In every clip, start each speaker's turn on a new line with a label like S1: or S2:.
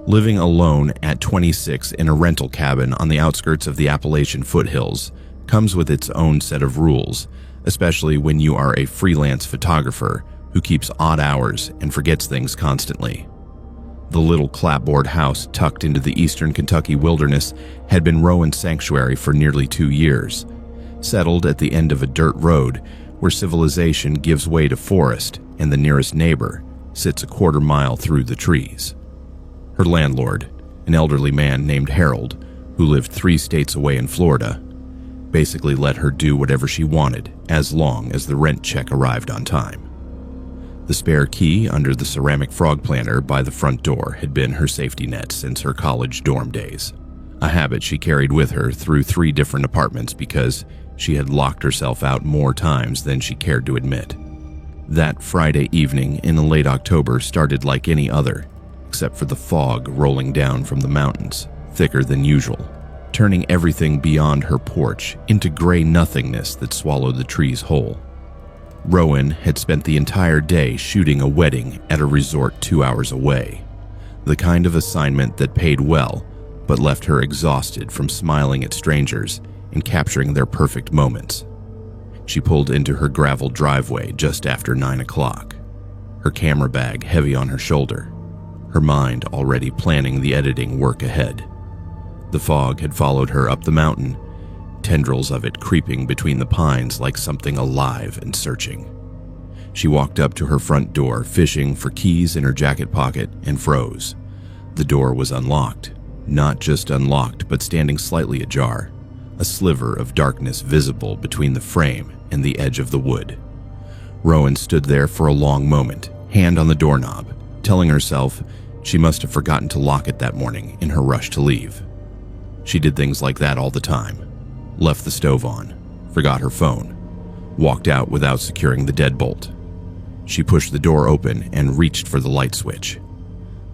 S1: Living alone at 26 in a rental cabin on the outskirts of the Appalachian foothills comes with its own set of rules, especially when you are a freelance photographer who keeps odd hours and forgets things constantly. The little clapboard house tucked into the eastern Kentucky wilderness had been Rowan's sanctuary for nearly 2 years, settled at the end of a dirt road where civilization gives way to forest and the nearest neighbor sits a quarter mile through the trees. Her landlord, an elderly man named Harold, who lived 3 states away in Florida, basically let her do whatever she wanted as long as the rent check arrived on time. The spare key under the ceramic frog planter by the front door had been her safety net since her college dorm days, a habit she carried with her through 3 different apartments because she had locked herself out more times than she cared to admit. That Friday evening in late October started like any other, except for the fog rolling down from the mountains, thicker than usual, turning everything beyond her porch into gray nothingness that swallowed the trees whole. Rowan had spent the entire day shooting a wedding at a resort 2 hours away, the kind of assignment that paid well but left her exhausted from smiling at strangers and capturing their perfect moments. She pulled into her gravel driveway just after 9 o'clock, her camera bag heavy on her shoulder, her mind already planning the editing work ahead. The fog had followed her up the mountain, tendrils of it creeping between the pines like something alive and searching. She walked up to her front door, fishing for keys in her jacket pocket, and froze. The door was unlocked, not just unlocked, but standing slightly ajar, a sliver of darkness visible between the frame and the edge of the wood. Rowan stood there for a long moment, hand on the doorknob, telling herself she must have forgotten to lock it that morning in her rush to leave. She did things like that all the time. Left the stove on, forgot her phone, walked out without securing the deadbolt. She pushed the door open and reached for the light switch.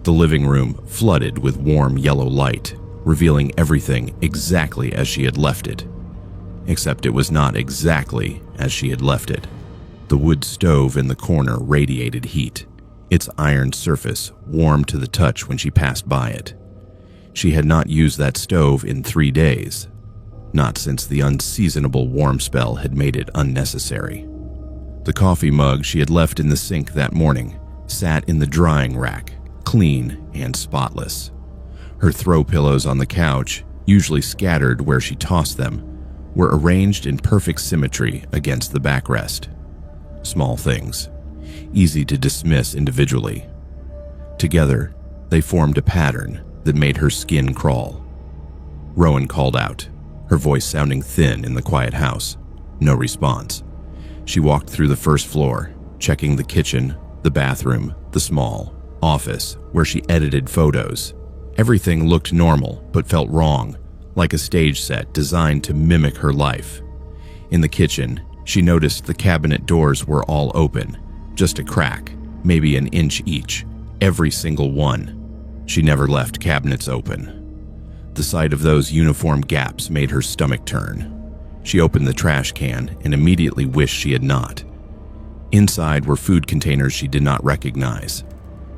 S1: The living room flooded with warm yellow light, revealing everything exactly as she had left it. Except it was not exactly as she had left it. The wood stove in the corner radiated heat, its iron surface warm to the touch when she passed by it. She had not used that stove in 3 days, not since the unseasonable warm spell had made it unnecessary. The coffee mug she had left in the sink that morning sat in the drying rack, clean and spotless. Her throw pillows on the couch, usually scattered where she tossed them, were arranged in perfect symmetry against the backrest. Small things, easy to dismiss individually. Together, they formed a pattern that made her skin crawl. Rowan called out, her voice sounding thin in the quiet house. No response. She walked through the first floor, checking the kitchen, the bathroom, the small office where she edited photos. Everything looked normal but felt wrong, like a stage set designed to mimic her life. In the kitchen, she noticed the cabinet doors were all open, just a crack, maybe an inch each, every single one. She never left cabinets open. The sight of those uniform gaps made her stomach turn. She opened the trash can and immediately wished she had not. Inside were food containers she did not recognize,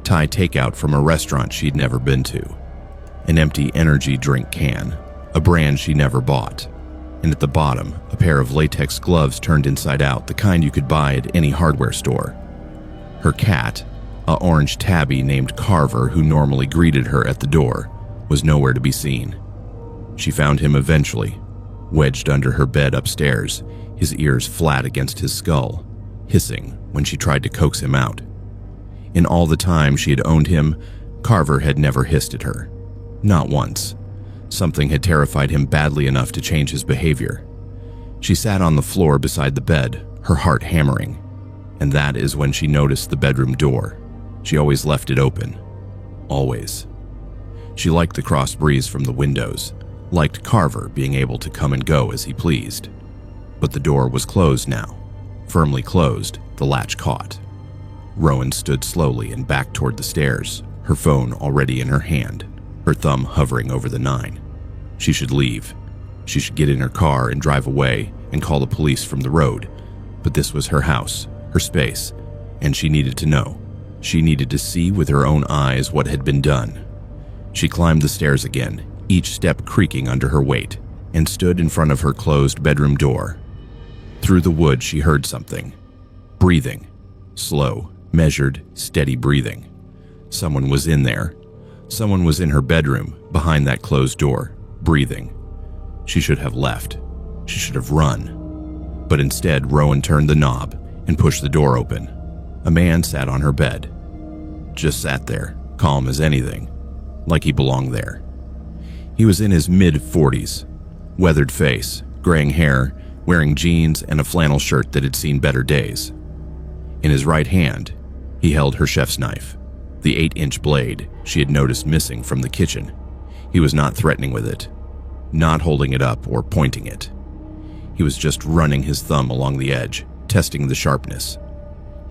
S1: Thai takeout from a restaurant she'd never been to, an empty energy drink can, a brand she never bought, and at the bottom, a pair of latex gloves turned inside out, the kind you could buy at any hardware store. Her cat, a orange tabby named Carver who normally greeted her at the door, was nowhere to be seen. She found him eventually, wedged under her bed upstairs, his ears flat against his skull, hissing when she tried to coax him out. In all the time she had owned him, Carver had never hissed at her. Not once. Something had terrified him badly enough to change his behavior. She sat on the floor beside the bed, her heart hammering, and that is when she noticed the bedroom door. She always left it open. Always. She liked the cross breeze from the windows, liked Carver being able to come and go as he pleased. But the door was closed now, firmly closed, the latch caught. Rowan stood slowly and backed toward the stairs, her phone already in her hand, her thumb hovering over the 9. She should leave. She should get in her car and drive away and call the police from the road. But this was her house, her space, and she needed to know. She needed to see with her own eyes what had been done. She climbed the stairs again, each step creaking under her weight, and stood in front of her closed bedroom door. Through the wood, she heard something. Breathing. Slow, measured, steady breathing. Someone was in there. Someone was in her bedroom, behind that closed door, breathing. She should have left. She should have run. But instead, Rowan turned the knob and pushed the door open. A man sat on her bed. Just sat there, calm as anything, like he belonged there. He was in his mid-40s, weathered face, graying hair, wearing jeans and a flannel shirt that had seen better days. In his right hand, he held her chef's knife, the 8-inch blade she had noticed missing from the kitchen. He was not threatening with it, not holding it up or pointing it. He was just running his thumb along the edge, testing the sharpness.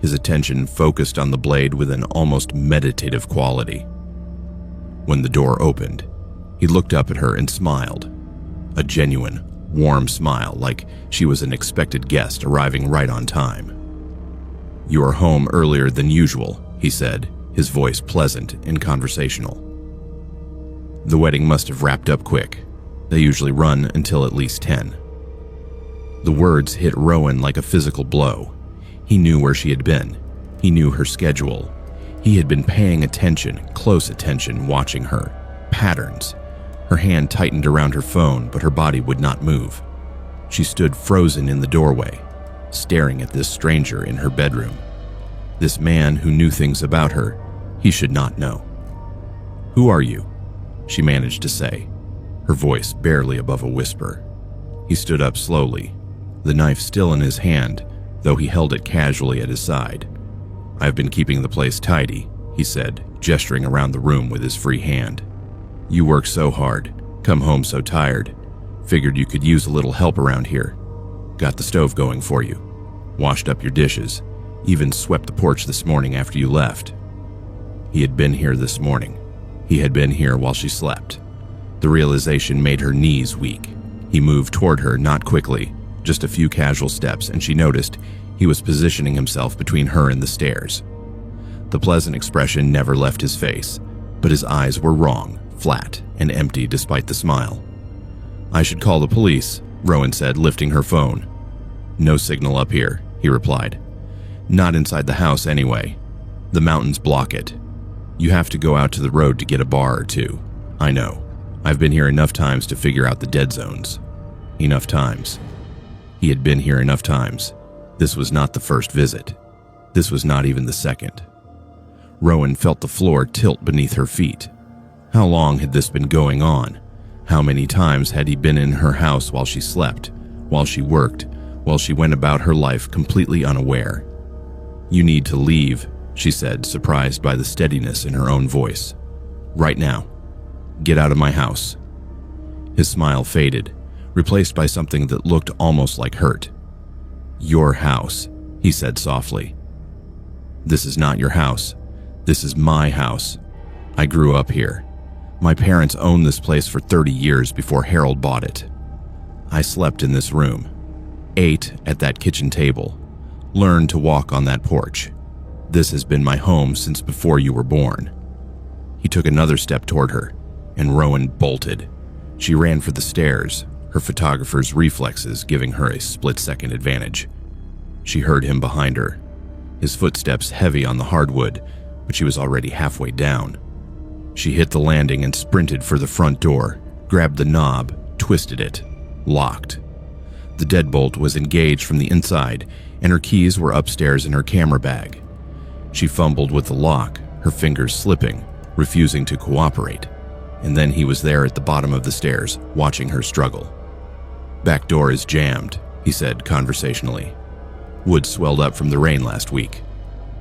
S1: His attention focused on the blade with an almost meditative quality. When the door opened, he looked up at her and smiled. A genuine, warm smile, like she was an expected guest arriving right on time. "You are home earlier than usual," he said, his voice pleasant and conversational. "The wedding must have wrapped up quick. They usually run until at least 10. The words hit Rowan like a physical blow. He knew where she had been. He knew her schedule. He had been paying attention, close attention, watching her. Patterns. Her hand tightened around her phone, but her body would not move. She stood frozen in the doorway, staring at this stranger in her bedroom. This man who knew things about her he should not know. "Who are you?" she managed to say, her voice barely above a whisper. He stood up slowly, the knife still in his hand, though he held it casually at his side. "I've been keeping the place tidy," he said, gesturing around the room with his free hand. "You work so hard, come home so tired. Figured you could use a little help around here. Got the stove going for you. Washed up your dishes. Even swept the porch this morning after you left." He had been here this morning. He had been here while she slept. The realization made her knees weak. He moved toward her, not quickly, just a few casual steps, and she noticed he was positioning himself between her and the stairs. The pleasant expression never left his face, but his eyes were wrong, flat, and empty despite the smile. "I should call the police," Rowan said, lifting her phone. "No signal up here," he replied. "Not inside the house anyway. The mountains block it. You have to go out to the road to get a bar or two. I know. I've been here enough times to figure out the dead zones. Enough times." He had been here enough times. This was not the first visit. This was not even the second. Rowan felt the floor tilt beneath her feet. How long had this been going on? How many times had he been in her house while she slept, while she worked, while she went about her life completely unaware? "You need to leave," she said, surprised by the steadiness in her own voice. "Right now. Get out of my house." His smile faded, replaced by something that looked almost like hurt. "Your house," he said softly. "This is not your house. This is my house. I grew up here. My parents owned this place for 30 years before Harold bought it. I slept in this room, ate at that kitchen table, learned to walk on that porch. This has been my home since before you were born." He took another step toward her, and Rowan bolted. She ran for the stairs, her photographer's reflexes giving her a split-second advantage. She heard him behind her, his footsteps heavy on the hardwood, but she was already halfway down. She hit the landing and sprinted for the front door, grabbed the knob, twisted it, locked. The deadbolt was engaged from the inside, and her keys were upstairs in her camera bag. She fumbled with the lock, her fingers slipping, refusing to cooperate, and then he was there at the bottom of the stairs, watching her struggle. "Back door is jammed," he said conversationally. "Wood swelled up from the rain last week.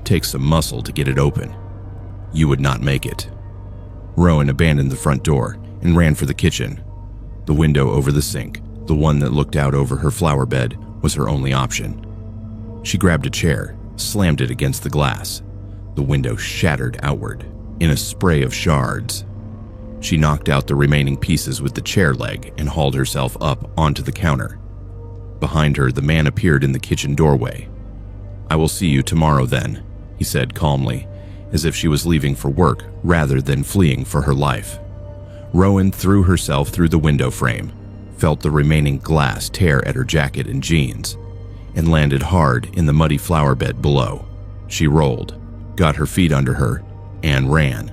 S1: Takes some muscle to get it open. You would not make it." Rowan abandoned the front door and ran for the kitchen. The window over the sink, the one that looked out over her flower bed, was her only option. She grabbed a chair, slammed it against the glass. The window shattered outward, in a spray of shards. She knocked out the remaining pieces with the chair leg and hauled herself up onto the counter. Behind her, the man appeared in the kitchen doorway. "I will see you tomorrow then," he said calmly, as if she was leaving for work rather than fleeing for her life. Rowan threw herself through the window frame, felt the remaining glass tear at her jacket and jeans, and landed hard in the muddy flower bed below. She rolled, got her feet under her, and ran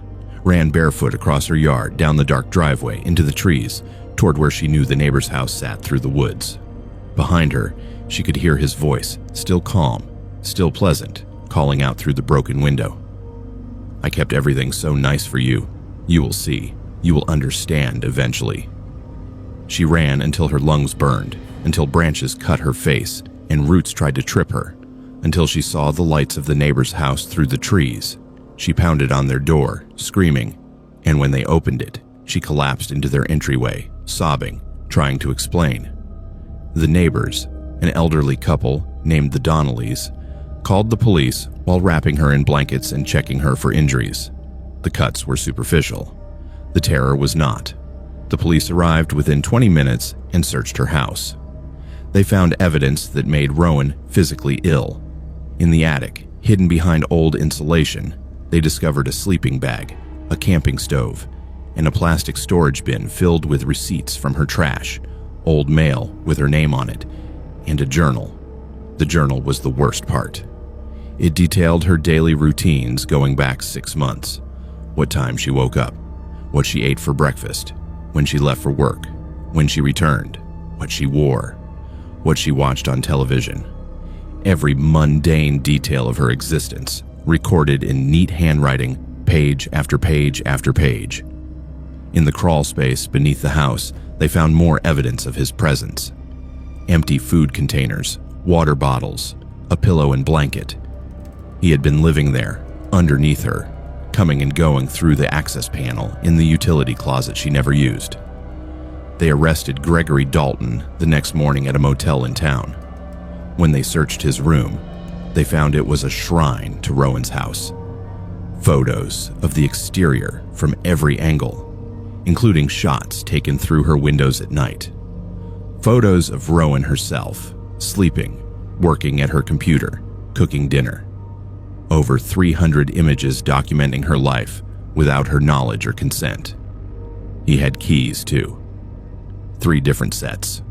S1: barefoot across her yard, down the dark driveway, into the trees, toward where she knew the neighbor's house sat through the woods. Behind her, she could hear his voice, still calm, still pleasant, calling out through the broken window. "I kept everything so nice for you. You will see. You will understand eventually." She ran until her lungs burned, until branches cut her face and roots tried to trip her, until she saw the lights of the neighbor's house through the trees. She pounded on their door, screaming, and when they opened it, she collapsed into their entryway, sobbing, trying to explain. The neighbors, an elderly couple named the Donnellys, called the police while wrapping her in blankets and checking her for injuries. The cuts were superficial. The terror was not. The police arrived within 20 minutes and searched her house. They found evidence that made Rowan physically ill. In the attic, hidden behind old insulation, they discovered a sleeping bag, a camping stove, and a plastic storage bin filled with receipts from her trash, old mail with her name on it, and a journal. The journal was the worst part. It detailed her daily routines going back 6 months. What time she woke up, what she ate for breakfast, when she left for work, when she returned, what she wore, what she watched on television. Every mundane detail of her existence, recorded in neat handwriting, page after page after page. In the crawl space beneath the house, they found more evidence of his presence. Empty food containers, water bottles, a pillow and blanket. He had been living there, underneath her, coming and going through the access panel in the utility closet she never used. They arrested Gregory Dalton the next morning at a motel in town. When they searched his room, they found it was a shrine to Rowan's house. Photos of the exterior from every angle, including shots taken through her windows at night. Photos of Rowan herself, sleeping, working at her computer, cooking dinner. Over 300 images documenting her life without her knowledge or consent. He had keys, too. 3 different sets,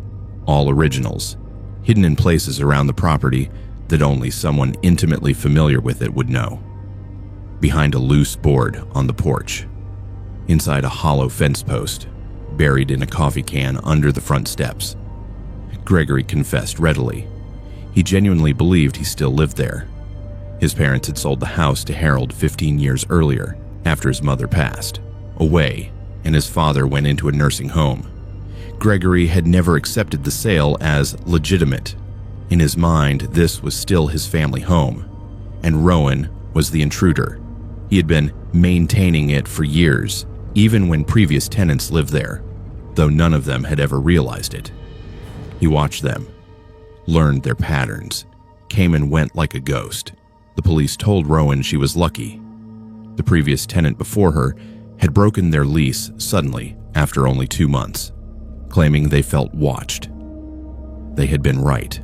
S1: all originals, hidden in places around the property that only someone intimately familiar with it would know. Behind a loose board on the porch. Inside a hollow fence post, buried in a coffee can under the front steps. Gregory confessed readily. He genuinely believed he still lived there. His parents had sold the house to Harold 15 years earlier, after his mother passed away, and his father went into a nursing home. Gregory had never accepted the sale as legitimate. In his mind, this was still his family home, and Rowan was the intruder. He had been maintaining it for years, even when previous tenants lived there, though none of them had ever realized it. He watched them, learned their patterns, came and went like a ghost. The police told Rowan she was lucky. The previous tenant before her had broken their lease suddenly after only 2 months, claiming they felt watched. They had been right.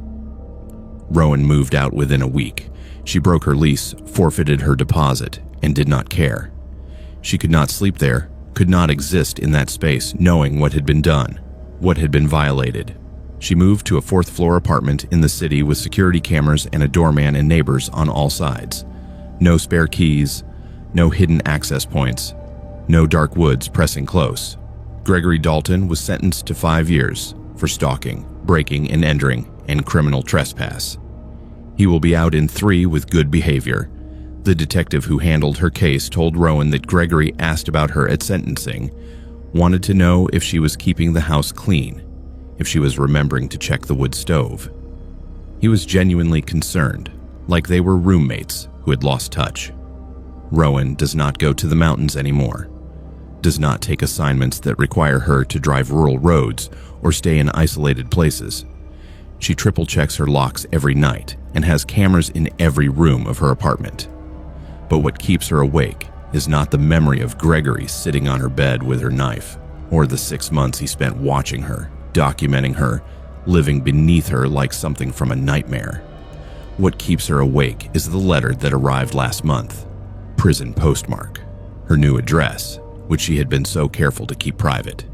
S1: Rowan moved out within a week. She broke her lease, forfeited her deposit, and did not care. She could not sleep there, could not exist in that space knowing what had been done, what had been violated. She moved to a 4th-floor apartment in the city with security cameras and a doorman and neighbors on all sides. No spare keys, no hidden access points, no dark woods pressing close. Gregory Dalton was sentenced to 5 years for stalking, breaking and entering, and criminal trespass. He will be out in 3 with good behavior. The detective who handled her case told Rowan that Gregory asked about her at sentencing, wanted to know if she was keeping the house clean, if she was remembering to check the wood stove. He was genuinely concerned, like they were roommates who had lost touch. Rowan does not go to the mountains anymore, does not take assignments that require her to drive rural roads or stay in isolated places. She triple checks her locks every night and has cameras in every room of her apartment. But what keeps her awake is not the memory of Gregory sitting on her bed with her knife, or the 6 months he spent watching her, documenting her, living beneath her like something from a nightmare. What keeps her awake is the letter that arrived last month. Prison postmark. Her new address, which she had been so careful to keep private.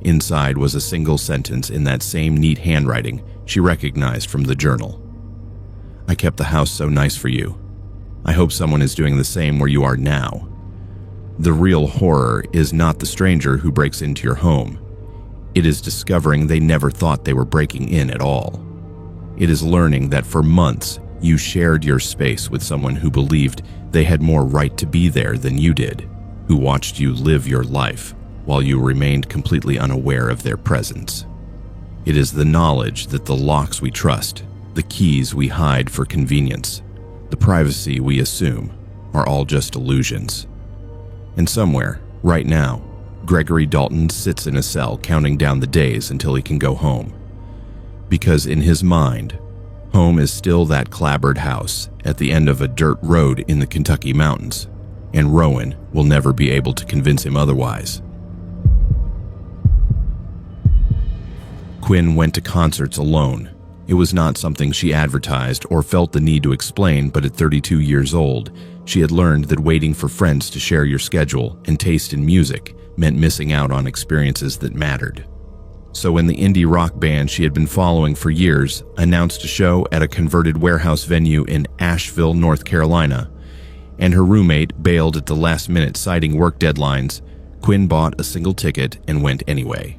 S1: Inside was a single sentence in that same neat handwriting she recognized from the journal. "I kept the house so nice for you. I hope someone is doing the same where you are now. The real horror is not the stranger who breaks into your home. It is discovering they never thought they were breaking in at all. It is learning that for months you shared your space with someone who believed they had more right to be there than you did, who watched you live your life while you remained completely unaware of their presence. It is the knowledge that the locks we trust, the keys we hide for convenience, the privacy we assume are all just illusions. And somewhere, right now, Gregory Dalton sits in a cell counting down the days until he can go home. Because in his mind, home is still that clapboard house at the end of a dirt road in the Kentucky mountains, and Rowan will never be able to convince him otherwise. Quinn went to concerts alone. It was not something she advertised or felt the need to explain, but at 32 years old, she had learned that waiting for friends to share your schedule and taste in music meant missing out on experiences that mattered. So when the indie rock band she had been following for years announced a show at a converted warehouse venue in Asheville, North Carolina, and her roommate bailed at the last minute citing work deadlines, Quinn bought a single ticket and went anyway.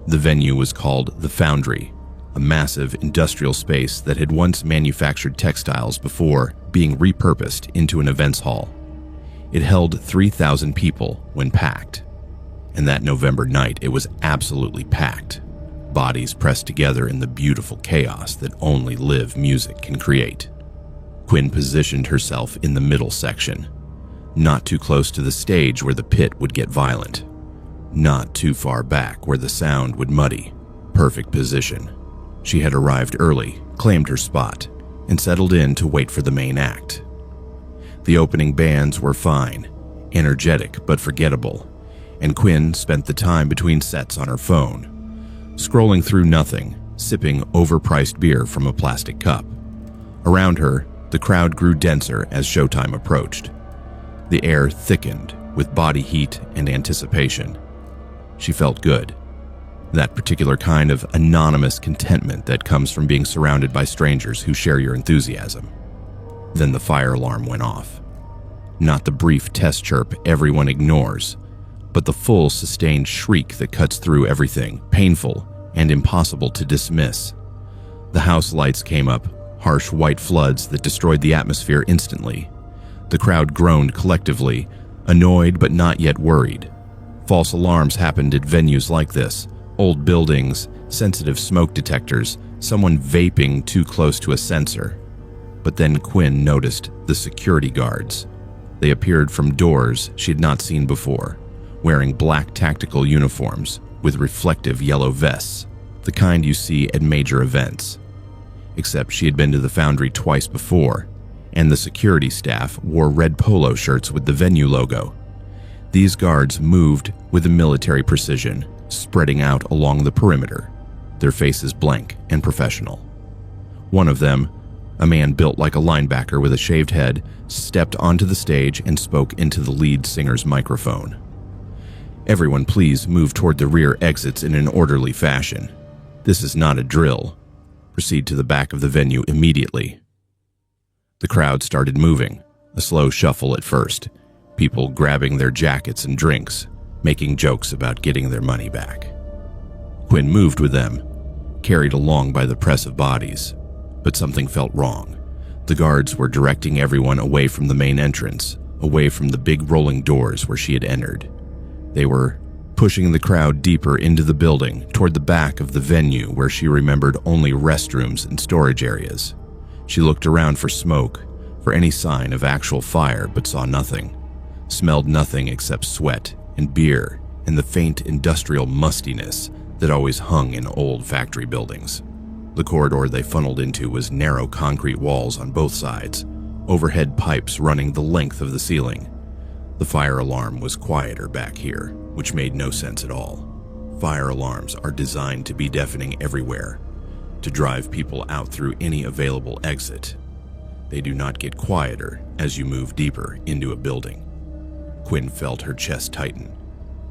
S1: The venue was called The Foundry, a massive industrial space that had once manufactured textiles before being repurposed into an events hall. It held 3,000 people when packed. And that November night, it was absolutely packed, bodies pressed together in the beautiful chaos that only live music can create. Quinn positioned herself in the middle section, not too close to the stage where the pit would get violent, not too far back where the sound would muddy. Perfect position. She had arrived early, claimed her spot, and settled in to wait for the main act. The opening bands were fine, energetic but forgettable, and Quinn spent the time between sets on her phone, scrolling through nothing, sipping overpriced beer from a plastic cup. Around her, the crowd grew denser as showtime approached. The air thickened with body heat and anticipation. She felt good. That particular kind of anonymous contentment that comes from being surrounded by strangers who share your enthusiasm. Then the fire alarm went off. Not the brief test chirp everyone ignores, but the full sustained shriek that cuts through everything, painful and impossible to dismiss. The house lights came up, harsh white floods that destroyed the atmosphere instantly. The crowd groaned collectively, annoyed but not yet worried. False alarms happened at venues like this. Old buildings, sensitive smoke detectors, someone vaping too close to a sensor. But then Quinn noticed the security guards. They appeared from doors she had not seen before, wearing black tactical uniforms with reflective yellow vests, the kind you see at major events. Except she had been to the Foundry twice before, and the security staff wore red polo shirts with the venue logo. These guards moved with a military precision, spreading out along the perimeter, their faces blank and professional. One of them, a man built like a linebacker with a shaved head, stepped onto the stage and spoke into the lead singer's microphone. "Everyone please move toward the rear exits in an orderly fashion. This is not a drill. Proceed to the back of the venue immediately." The crowd started moving, a slow shuffle at first, people grabbing their jackets and drinks, making jokes about getting their money back. Quinn moved with them, carried along by the press of bodies, but something felt wrong. The guards were directing everyone away from the main entrance, away from the big rolling doors where she had entered. They were pushing the crowd deeper into the building, toward the back of the venue where she remembered only restrooms and storage areas. She looked around for smoke, for any sign of actual fire, but saw nothing. Smelled nothing except sweat and beer and the faint industrial mustiness that always hung in old factory buildings. The corridor they funneled into was narrow concrete walls on both sides, overhead pipes running the length of the ceiling. The fire alarm was quieter back here, which made no sense at all. Fire alarms are designed to be deafening everywhere, to drive people out through any available exit. They do not get quieter as you move deeper into a building. Quinn felt her chest tighten.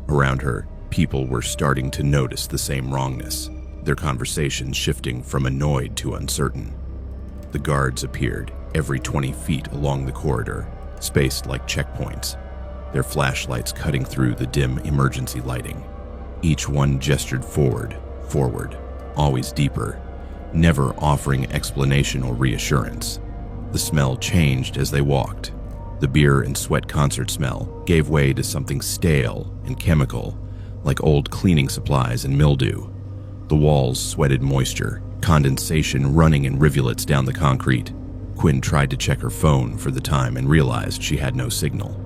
S1: Around her, people were starting to notice the same wrongness, their conversations shifting from annoyed to uncertain. The guards appeared every 20 feet along the corridor, spaced like checkpoints, their flashlights cutting through the dim emergency lighting. Each one gestured forward, always deeper, never offering explanation or reassurance. The smell changed as they walked. The beer and sweat concert smell gave way to something stale and chemical, like old cleaning supplies and mildew. The walls sweated moisture, condensation running in rivulets down the concrete. Quinn tried to check her phone for the time and realized she had no signal.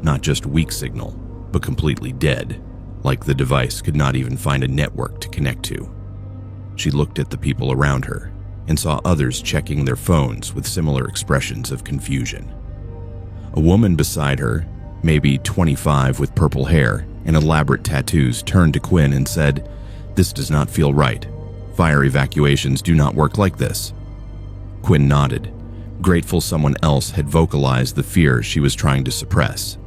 S1: Not just weak signal, but completely dead, like the device could not even find a network to connect to. She looked at the people around her and saw others checking their phones with similar expressions of confusion. A woman beside her, maybe 25 with purple hair and elaborate tattoos, turned to Quinn and said, "This does not feel right. Fire evacuations do not work like this." Quinn nodded, grateful someone else had vocalized the fear she was trying to suppress.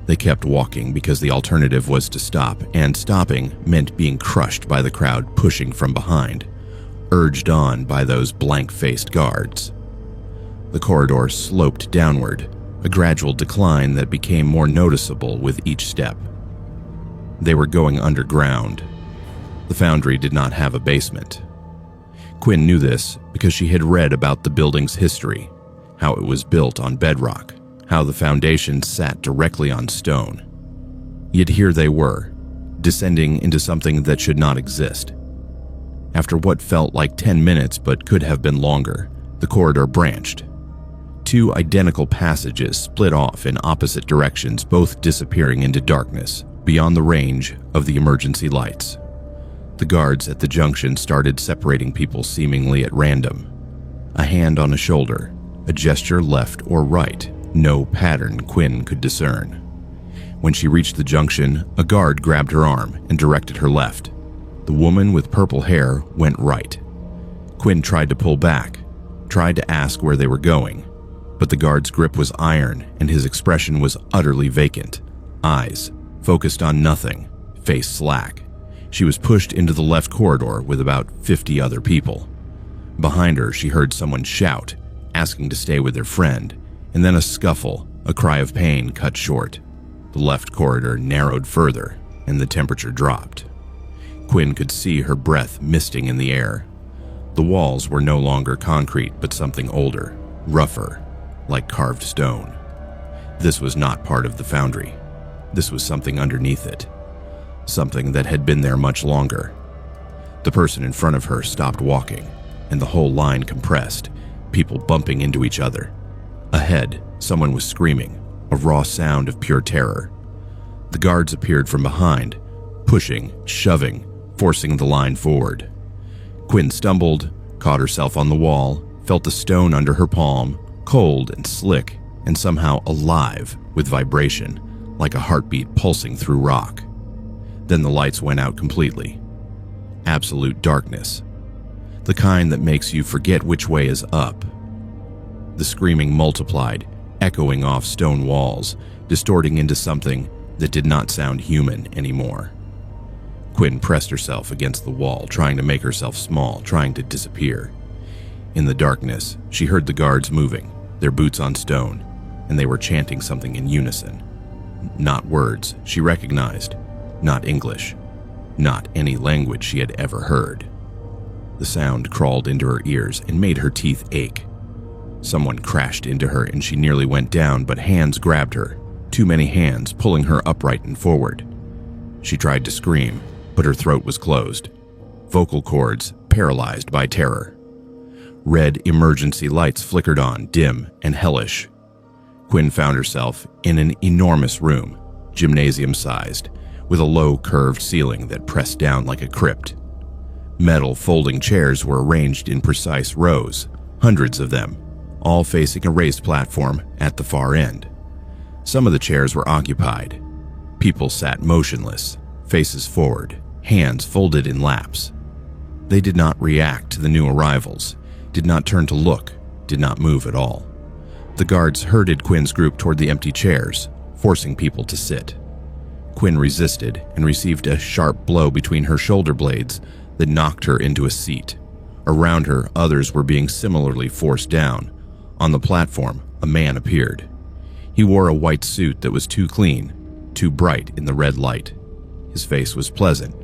S1: They kept walking because the alternative was to stop, and stopping meant being crushed by the crowd pushing from behind, urged on by those blank-faced guards. The corridor sloped downward, a gradual decline that became more noticeable with each step. They were going underground. The foundry did not have a basement. Quinn knew this because she had read about the building's history, how it was built on bedrock, how the foundation sat directly on stone. Yet here they were, descending into something that should not exist. After what felt like 10 minutes but could have been longer, the corridor branched. Two identical passages split off in opposite directions, both disappearing into darkness, beyond the range of the emergency lights. The guards at the junction started separating people seemingly at random. A hand on a shoulder, a gesture left or right, no pattern Quinn could discern. When she reached the junction, a guard grabbed her arm and directed her left. The woman with purple hair went right. Quinn tried to pull back, tried to ask where they were going, but the guard's grip was iron and his expression was utterly vacant. Eyes focused on nothing, face slack. She was pushed into the left corridor with about 50 other people. Behind her, she heard someone shout, asking to stay with their friend, and then a scuffle, a cry of pain cut short. The left corridor narrowed further, and the temperature dropped. Quinn could see her breath misting in the air. The walls were no longer concrete, but something older, rougher, like carved stone. This was not part of the foundry. This was something underneath it. Something that had been there much longer. The person in front of her stopped walking, and the whole line compressed, people bumping into each other. Ahead, someone was screaming, a raw sound of pure terror. The guards appeared from behind, pushing, shoving, forcing the line forward. Quinn stumbled, caught herself on the wall, felt the stone under her palm, cold and slick, and somehow alive with vibration, like a heartbeat pulsing through rock. Then the lights went out completely. Absolute darkness. The kind that makes you forget which way is up. The screaming multiplied, echoing off stone walls, distorting into something that did not sound human anymore. Quinn pressed herself against the wall, trying to make herself small, trying to disappear. In the darkness, she heard the guards moving, their boots on stone, and they were chanting something in unison. Not words she recognized, not English, not any language she had ever heard. The sound crawled into her ears and made her teeth ache. Someone crashed into her and she nearly went down, but hands grabbed her, too many hands pulling her upright and forward. She tried to scream, but her throat was closed, vocal cords paralyzed by terror. Red emergency lights flickered on, dim and hellish. Quinn found herself in an enormous room, gymnasium-sized, with a low curved ceiling that pressed down like a crypt. Metal folding chairs were arranged in precise rows, hundreds of them, all facing a raised platform at the far end. Some of the chairs were occupied. People sat motionless, faces forward, hands folded in laps. They did not react to the new arrivals, did not turn to look, did not move at all. The guards herded Quinn's group toward the empty chairs, forcing people to sit. Quinn resisted and received a sharp blow between her shoulder blades that knocked her into a seat. Around her, others were being similarly forced down. On the platform, a man appeared. He wore a white suit that was too clean, too bright in the red light. His face was pleasant,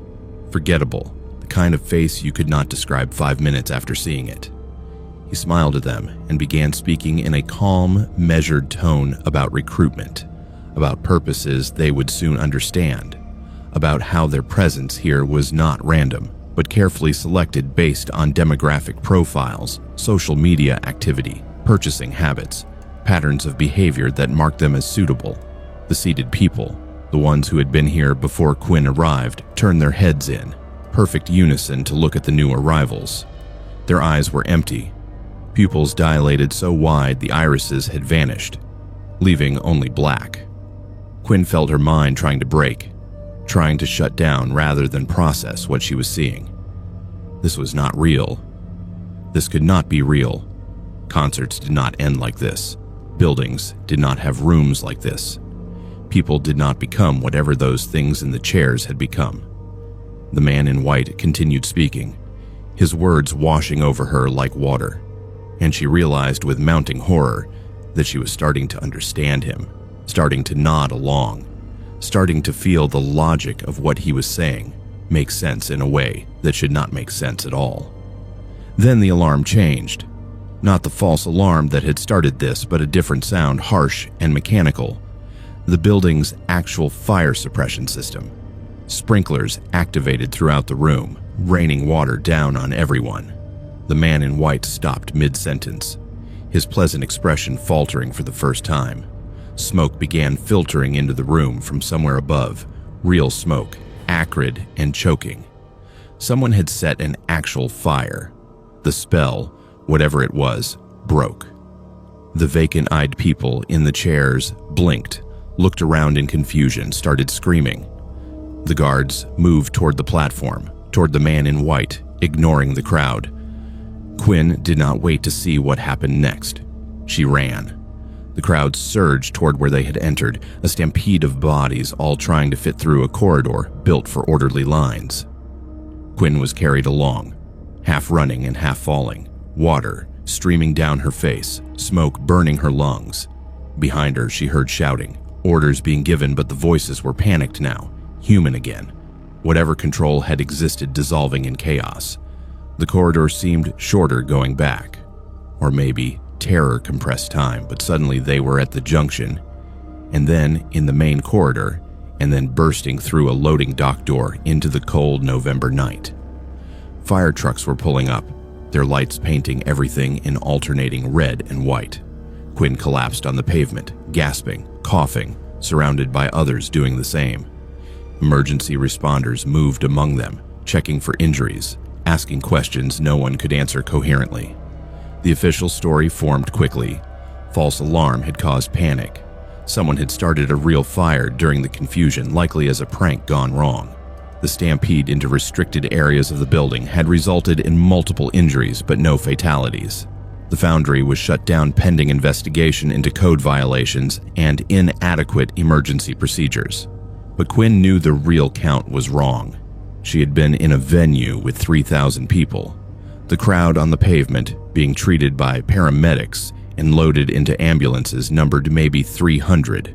S1: forgettable, the kind of face you could not describe 5 minutes after seeing it. He smiled at them and began speaking in a calm, measured tone about recruitment, about purposes they would soon understand, about how their presence here was not random, but carefully selected based on demographic profiles, social media activity, purchasing habits, patterns of behavior that marked them as suitable. The seated people, the ones who had been here before Quinn arrived, turned their heads in, perfect unison to look at the new arrivals. Their eyes were empty, pupils dilated so wide the irises had vanished, leaving only black. Quinn felt her mind trying to break, trying to shut down rather than process what she was seeing. This was not real. This could not be real. Concerts did not end like this. Buildings did not have rooms like this. People did not become whatever those things in the chairs had become. The man in white continued speaking, his words washing over her like water, and she realized with mounting horror that she was starting to understand him, starting to nod along, starting to feel the logic of what he was saying make sense in a way that should not make sense at all. Then the alarm changed. Not the false alarm that had started this, but a different sound, harsh and mechanical. The building's actual fire suppression system. Sprinklers activated throughout the room, raining water down on everyone. The man in white stopped mid-sentence, his pleasant expression faltering for the first time. Smoke began filtering into the room from somewhere above, real smoke, acrid and choking. Someone had set an actual fire. The spell, whatever it was, broke. The vacant-eyed people in the chairs blinked, looked around in confusion, started screaming. The guards moved toward the platform, toward the man in white, ignoring the crowd. Quinn did not wait to see what happened next. She ran. The crowd surged toward where they had entered, a stampede of bodies all trying to fit through a corridor built for orderly lines. Quinn was carried along, half running and half falling, water streaming down her face, smoke burning her lungs. Behind her, she heard shouting, orders being given, but the voices were panicked now, human again. Whatever control had existed dissolving in chaos. The corridor seemed shorter going back, or maybe terror compressed time, but suddenly they were at the junction, and then in the main corridor, and then bursting through a loading dock door into the cold November night. Fire trucks were pulling up, their lights painting everything in alternating red and white. Quinn collapsed on the pavement, gasping, coughing, surrounded by others doing the same. Emergency responders moved among them, checking for injuries, asking questions no one could answer coherently. The official story formed quickly. False alarm had caused panic. Someone had started a real fire during the confusion, likely as a prank gone wrong. The stampede into restricted areas of the building had resulted in multiple injuries but no fatalities. The foundry was shut down pending investigation into code violations and inadequate emergency procedures. But Quinn knew the real count was wrong. She had been in a venue with 3,000 people. The crowd on the pavement, being treated by paramedics and loaded into ambulances, numbered maybe 300.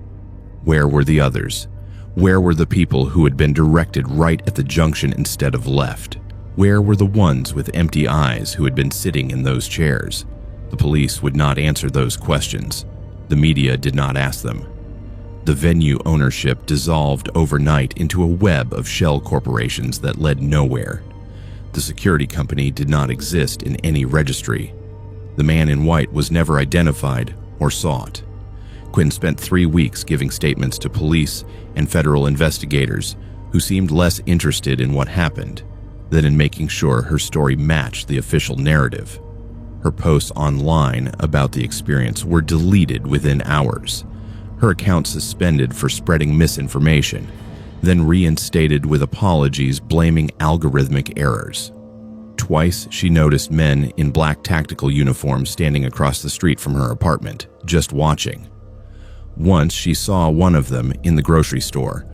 S1: Where were the others? Where were the people who had been directed right at the junction instead of left? Where were the ones with empty eyes who had been sitting in those chairs? The police would not answer those questions. The media did not ask them. The venue ownership dissolved overnight into a web of shell corporations that led nowhere. The security company did not exist in any registry. The man in white was never identified or sought. Quinn spent 3 weeks giving statements to police and federal investigators who seemed less interested in what happened than in making sure her story matched the official narrative. Her posts online about the experience were deleted within hours. Her account suspended for spreading misinformation, then reinstated with apologies blaming algorithmic errors. Twice she noticed men in black tactical uniforms standing across the street from her apartment, just watching. Once she saw one of them in the grocery store,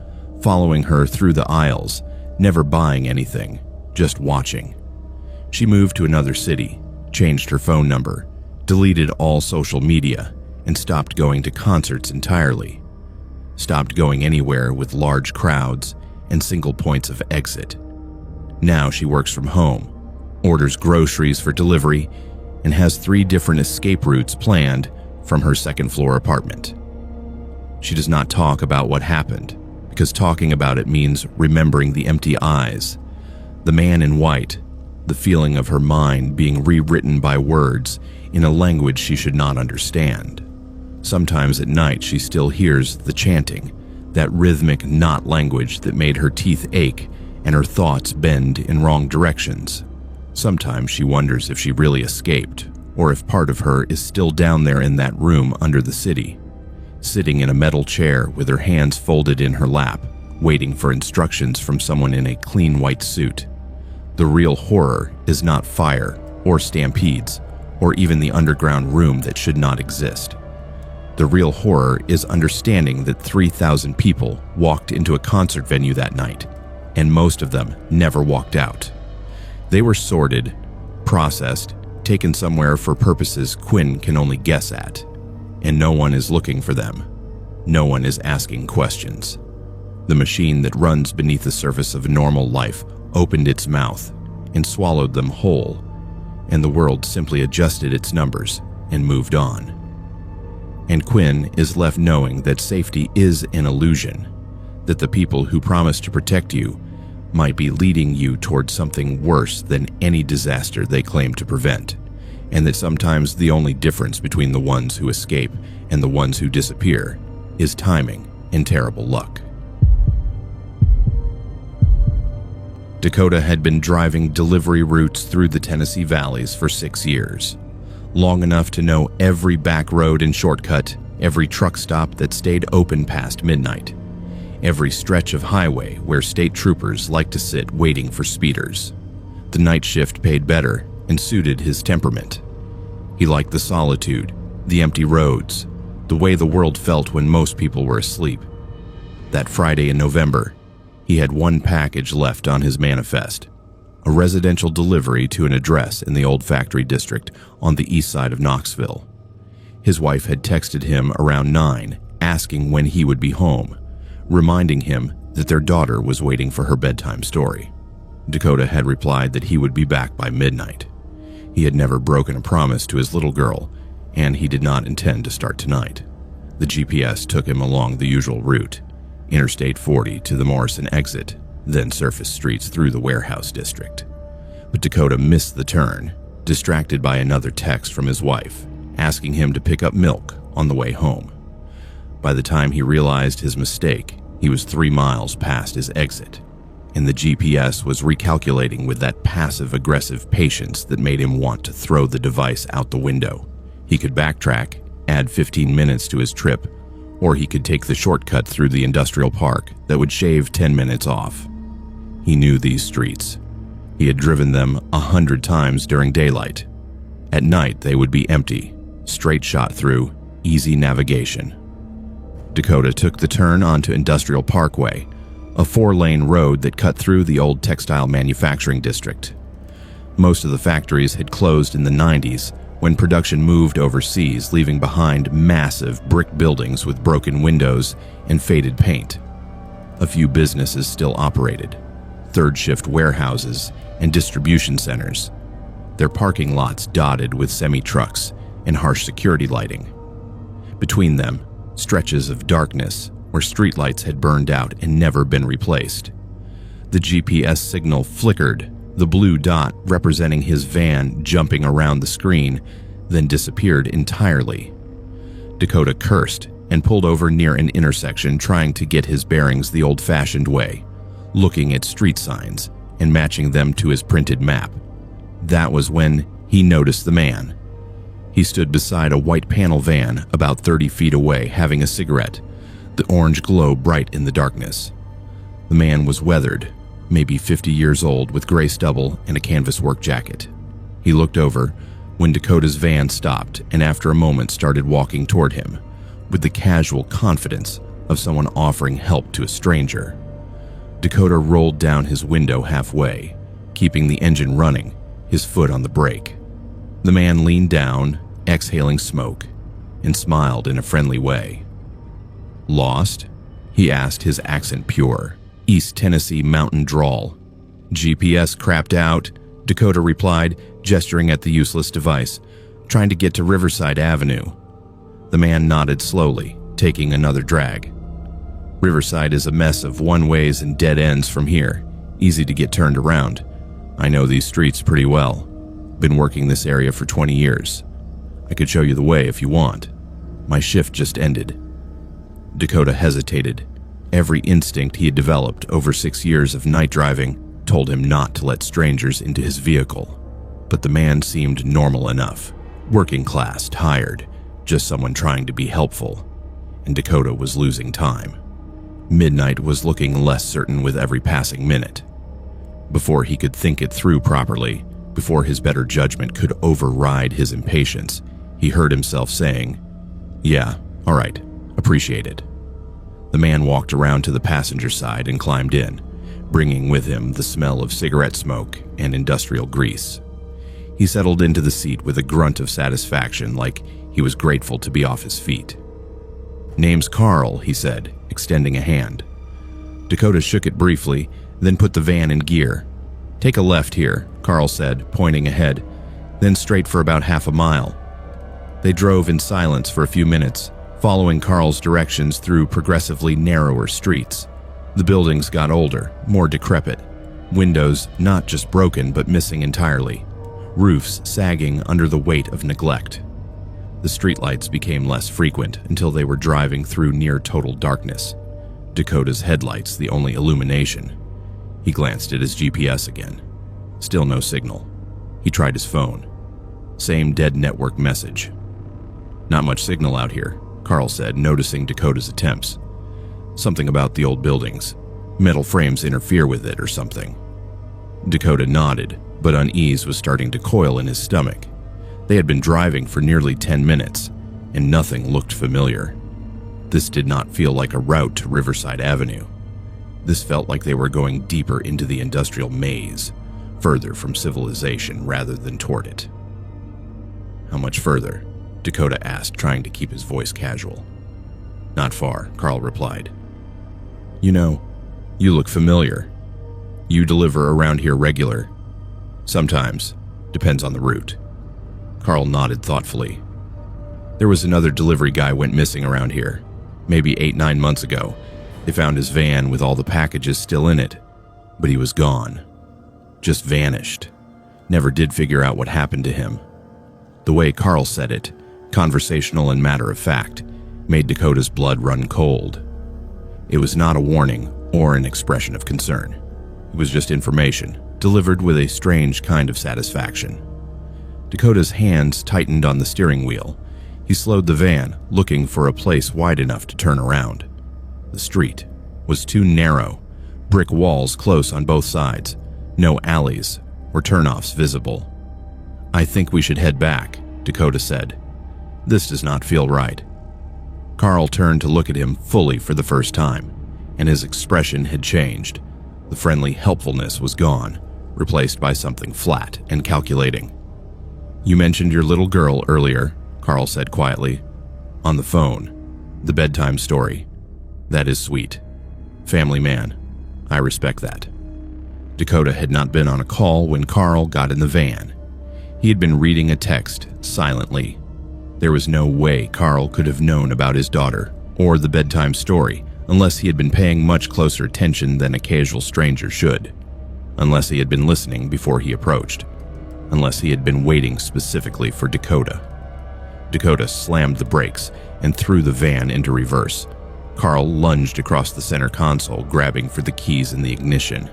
S1: following her through the aisles, never buying anything, just watching. She moved to another city, changed her phone number, deleted all social media, and stopped going to concerts entirely. Stopped going anywhere with large crowds and single points of exit. Now she works from home, orders groceries for delivery, and has 3 different escape routes planned from her second-floor apartment. She does not talk about what happened, because talking about it means remembering the empty eyes, the man in white, the feeling of her mind being rewritten by words in a language she should not understand. Sometimes at night she still hears the chanting, that rhythmic knot language that made her teeth ache and her thoughts bend in wrong directions. Sometimes she wonders if she really escaped, or if part of her is still down there in that room under the city, sitting in a metal chair with her hands folded in her lap, waiting for instructions from someone in a clean white suit. The real horror is not fire, or stampedes, or even the underground room that should not exist. The real horror is understanding that 3,000 people walked into a concert venue that night, and most of them never walked out. They were sorted, processed, taken somewhere for purposes Quinn can only guess at, and no one is looking for them. No one is asking questions. The machine that runs beneath the surface of normal life opened its mouth and swallowed them whole, and the world simply adjusted its numbers and moved on. And Quinn is left knowing that safety is an illusion, that the people who promise to protect you might be leading you towards something worse than any disaster they claim to prevent, and that sometimes the only difference between the ones who escape and the ones who disappear is timing and terrible luck. Dakota had been driving delivery routes through the Tennessee valleys for 6 years, long enough to know every back road and shortcut, every truck stop that stayed open past midnight, every stretch of highway where state troopers like to sit waiting for speeders. The night shift paid better and suited his temperament. He liked the solitude, the empty roads, the way the world felt when most people were asleep. That Friday in November, he had one package left on his manifest, a residential delivery to an address in the old factory district on the east side of Knoxville. His wife had texted him around 9, asking when he would be home, reminding him that their daughter was waiting for her bedtime story. Dakota had replied that he would be back by midnight. He had never broken a promise to his little girl, and he did not intend to start tonight. The GPS took him along the usual route, Interstate 40 to the Morrison exit, then surface streets through the warehouse district. But Dakota missed the turn, distracted by another text from his wife, asking him to pick up milk on the way home. By the time he realized his mistake, he was 3 miles past his exit, and the GPS was recalculating with that passive-aggressive patience that made him want to throw the device out the window. He could backtrack, add 15 minutes to his trip, or he could take the shortcut through the industrial park that would shave 10 minutes off. He knew these streets. He had driven them 100 times during daylight. At night, they would be empty, straight shot through, easy navigation. Dakota took the turn onto Industrial Parkway, a 4-lane road that cut through the old textile manufacturing district. Most of the factories had closed in the 90s when production moved overseas, leaving behind massive brick buildings with broken windows and faded paint. A few businesses still operated, third-shift warehouses and distribution centers, their parking lots dotted with semi-trucks and harsh security lighting. Between them, stretches of darkness where streetlights had burned out and never been replaced. The GPS signal flickered, the blue dot representing his van jumping around the screen, then disappeared entirely. Dakota cursed and pulled over near an intersection, trying to get his bearings the old-fashioned way, looking at street signs and matching them to his printed map. That was when he noticed the man. He stood beside a white panel van about 30 feet away, having a cigarette, the orange glow bright in the darkness. The man was weathered, maybe 50 years old, with gray stubble and a canvas work jacket. He looked over when Dakota's van stopped and after a moment started walking toward him, with the casual confidence of someone offering help to a stranger. Dakota rolled down his window halfway, keeping the engine running, his foot on the brake. The man leaned down, exhaling smoke, and smiled in a friendly way. "Lost?" he asked, his accent pure, East Tennessee mountain drawl. "GPS crapped out," Dakota replied, gesturing at the useless device. "Trying to get to Riverside Avenue." The man nodded slowly, taking another drag. "Riverside is a mess of one-ways and dead ends from here. Easy to get turned around. I know these streets pretty well. Been working this area for 20 years. I could show you the way if you want. My shift just ended." Dakota hesitated. Every instinct he had developed over 6 years of night driving told him not to let strangers into his vehicle. But the man seemed normal enough. Working class, tired, just someone trying to be helpful. And Dakota was losing time. Midnight was looking less certain with every passing minute. Before he could think it through properly, before his better judgment could override his impatience, he heard himself saying, "Yeah, all right, appreciate it." The man walked around to the passenger side and climbed in, bringing with him the smell of cigarette smoke and industrial grease. He settled into the seat with a grunt of satisfaction, like he was grateful to be off his feet. "Name's Carl," he said, extending a hand. Dakota shook it briefly, then put the van in gear. "Take a left here," Carl said, pointing ahead, "then straight for about half a mile." They drove in silence for a few minutes, following Carl's directions through progressively narrower streets. The buildings got older, more decrepit. Windows not just broken but missing entirely. Roofs sagging under the weight of neglect. The streetlights became less frequent until they were driving through near total darkness. Dakota's headlights the only illumination. He glanced at his GPS again. Still no signal. He tried his phone. Same dead network message. "Not much signal out here," Carl said, noticing Dakota's attempts. "Something about the old buildings. Metal frames interfere with it or something." Dakota nodded, but unease was starting to coil in his stomach. They had been driving for nearly 10 minutes, and nothing looked familiar. This did not feel like a route to Riverside Avenue. This felt like they were going deeper into the industrial maze, further from civilization rather than toward it. "How much further?" Dakota asked, trying to keep his voice casual. "Not far," Carl replied. "You know, you look familiar. You deliver around here regular?" "Sometimes. Depends on the route." Carl nodded thoughtfully. "There was another delivery guy went missing around here, maybe 8-9 months ago. They found his van with all the packages still in it, but he was gone. Just vanished. Never did figure out what happened to him." The way Carl said it, conversational and matter of fact, made Dakota's blood run cold. It was not a warning or an expression of concern. It was just information, delivered with a strange kind of satisfaction. Dakota's hands tightened on the steering wheel. He slowed the van, looking for a place wide enough to turn around. The street was too narrow, brick walls close on both sides, no alleys or turnoffs visible. "I think we should head back," Dakota said. "This does not feel right." Carl turned to look at him fully for the first time, and his expression had changed. The friendly helpfulness was gone, replaced by something flat and calculating. "You mentioned your little girl earlier," Carl said quietly. "On the phone. The bedtime story. That is sweet. Family man. I respect that." Dakota had not been on a call when Carl got in the van. He had been reading a text silently. There was no way Carl could have known about his daughter or the bedtime story unless he had been paying much closer attention than a casual stranger should. Unless he had been listening before he approached. Unless he had been waiting specifically for Dakota. Dakota slammed the brakes and threw the van into reverse. Carl lunged across the center console, grabbing for the keys in the ignition.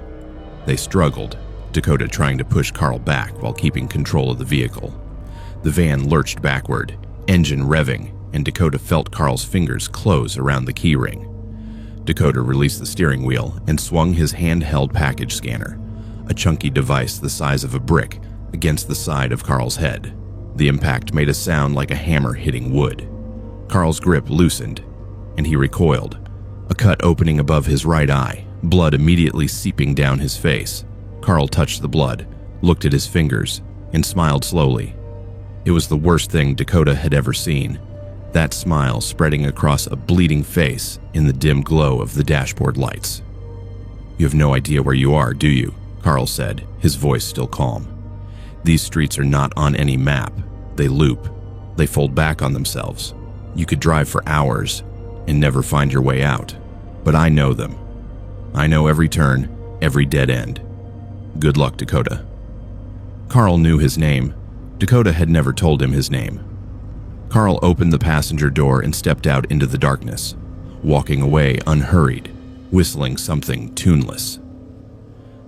S1: They struggled, Dakota trying to push Carl back while keeping control of the vehicle. The van lurched backward, engine revving, and Dakota felt Carl's fingers close around the keyring. Dakota released the steering wheel and swung his handheld package scanner, a chunky device the size of a brick, against the side of Carl's head. The impact made a sound like a hammer hitting wood. Carl's grip loosened, and he recoiled, a cut opening above his right eye, blood immediately seeping down his face. Carl touched the blood, looked at his fingers, and smiled slowly. It was the worst thing Dakota had ever seen, that smile spreading across a bleeding face in the dim glow of the dashboard lights. "You have no idea where you are, do you?" Carl said, his voice still calm. "These streets are not on any map. They loop. They fold back on themselves. You could drive for hours and never find your way out. But I know them. I know every turn, every dead end. Good luck, Dakota." Carl knew his name. Dakota had never told him his name. Carl opened the passenger door and stepped out into the darkness, walking away unhurried, whistling something tuneless.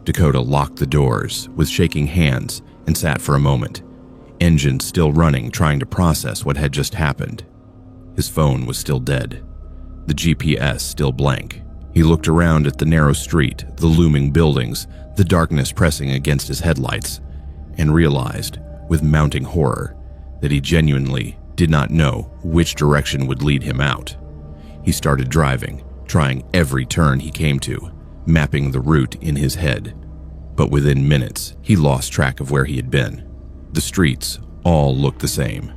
S1: Dakota locked the doors with shaking hands and sat for a moment, engine still running, trying to process what had just happened. His phone was still dead, the GPS still blank. He looked around at the narrow street, the looming buildings, the darkness pressing against his headlights, and realized, with mounting horror, that he genuinely did not know which direction would lead him out. He started driving, trying every turn he came to, mapping the route in his head. But within minutes, he lost track of where he had been. The streets all looked the same.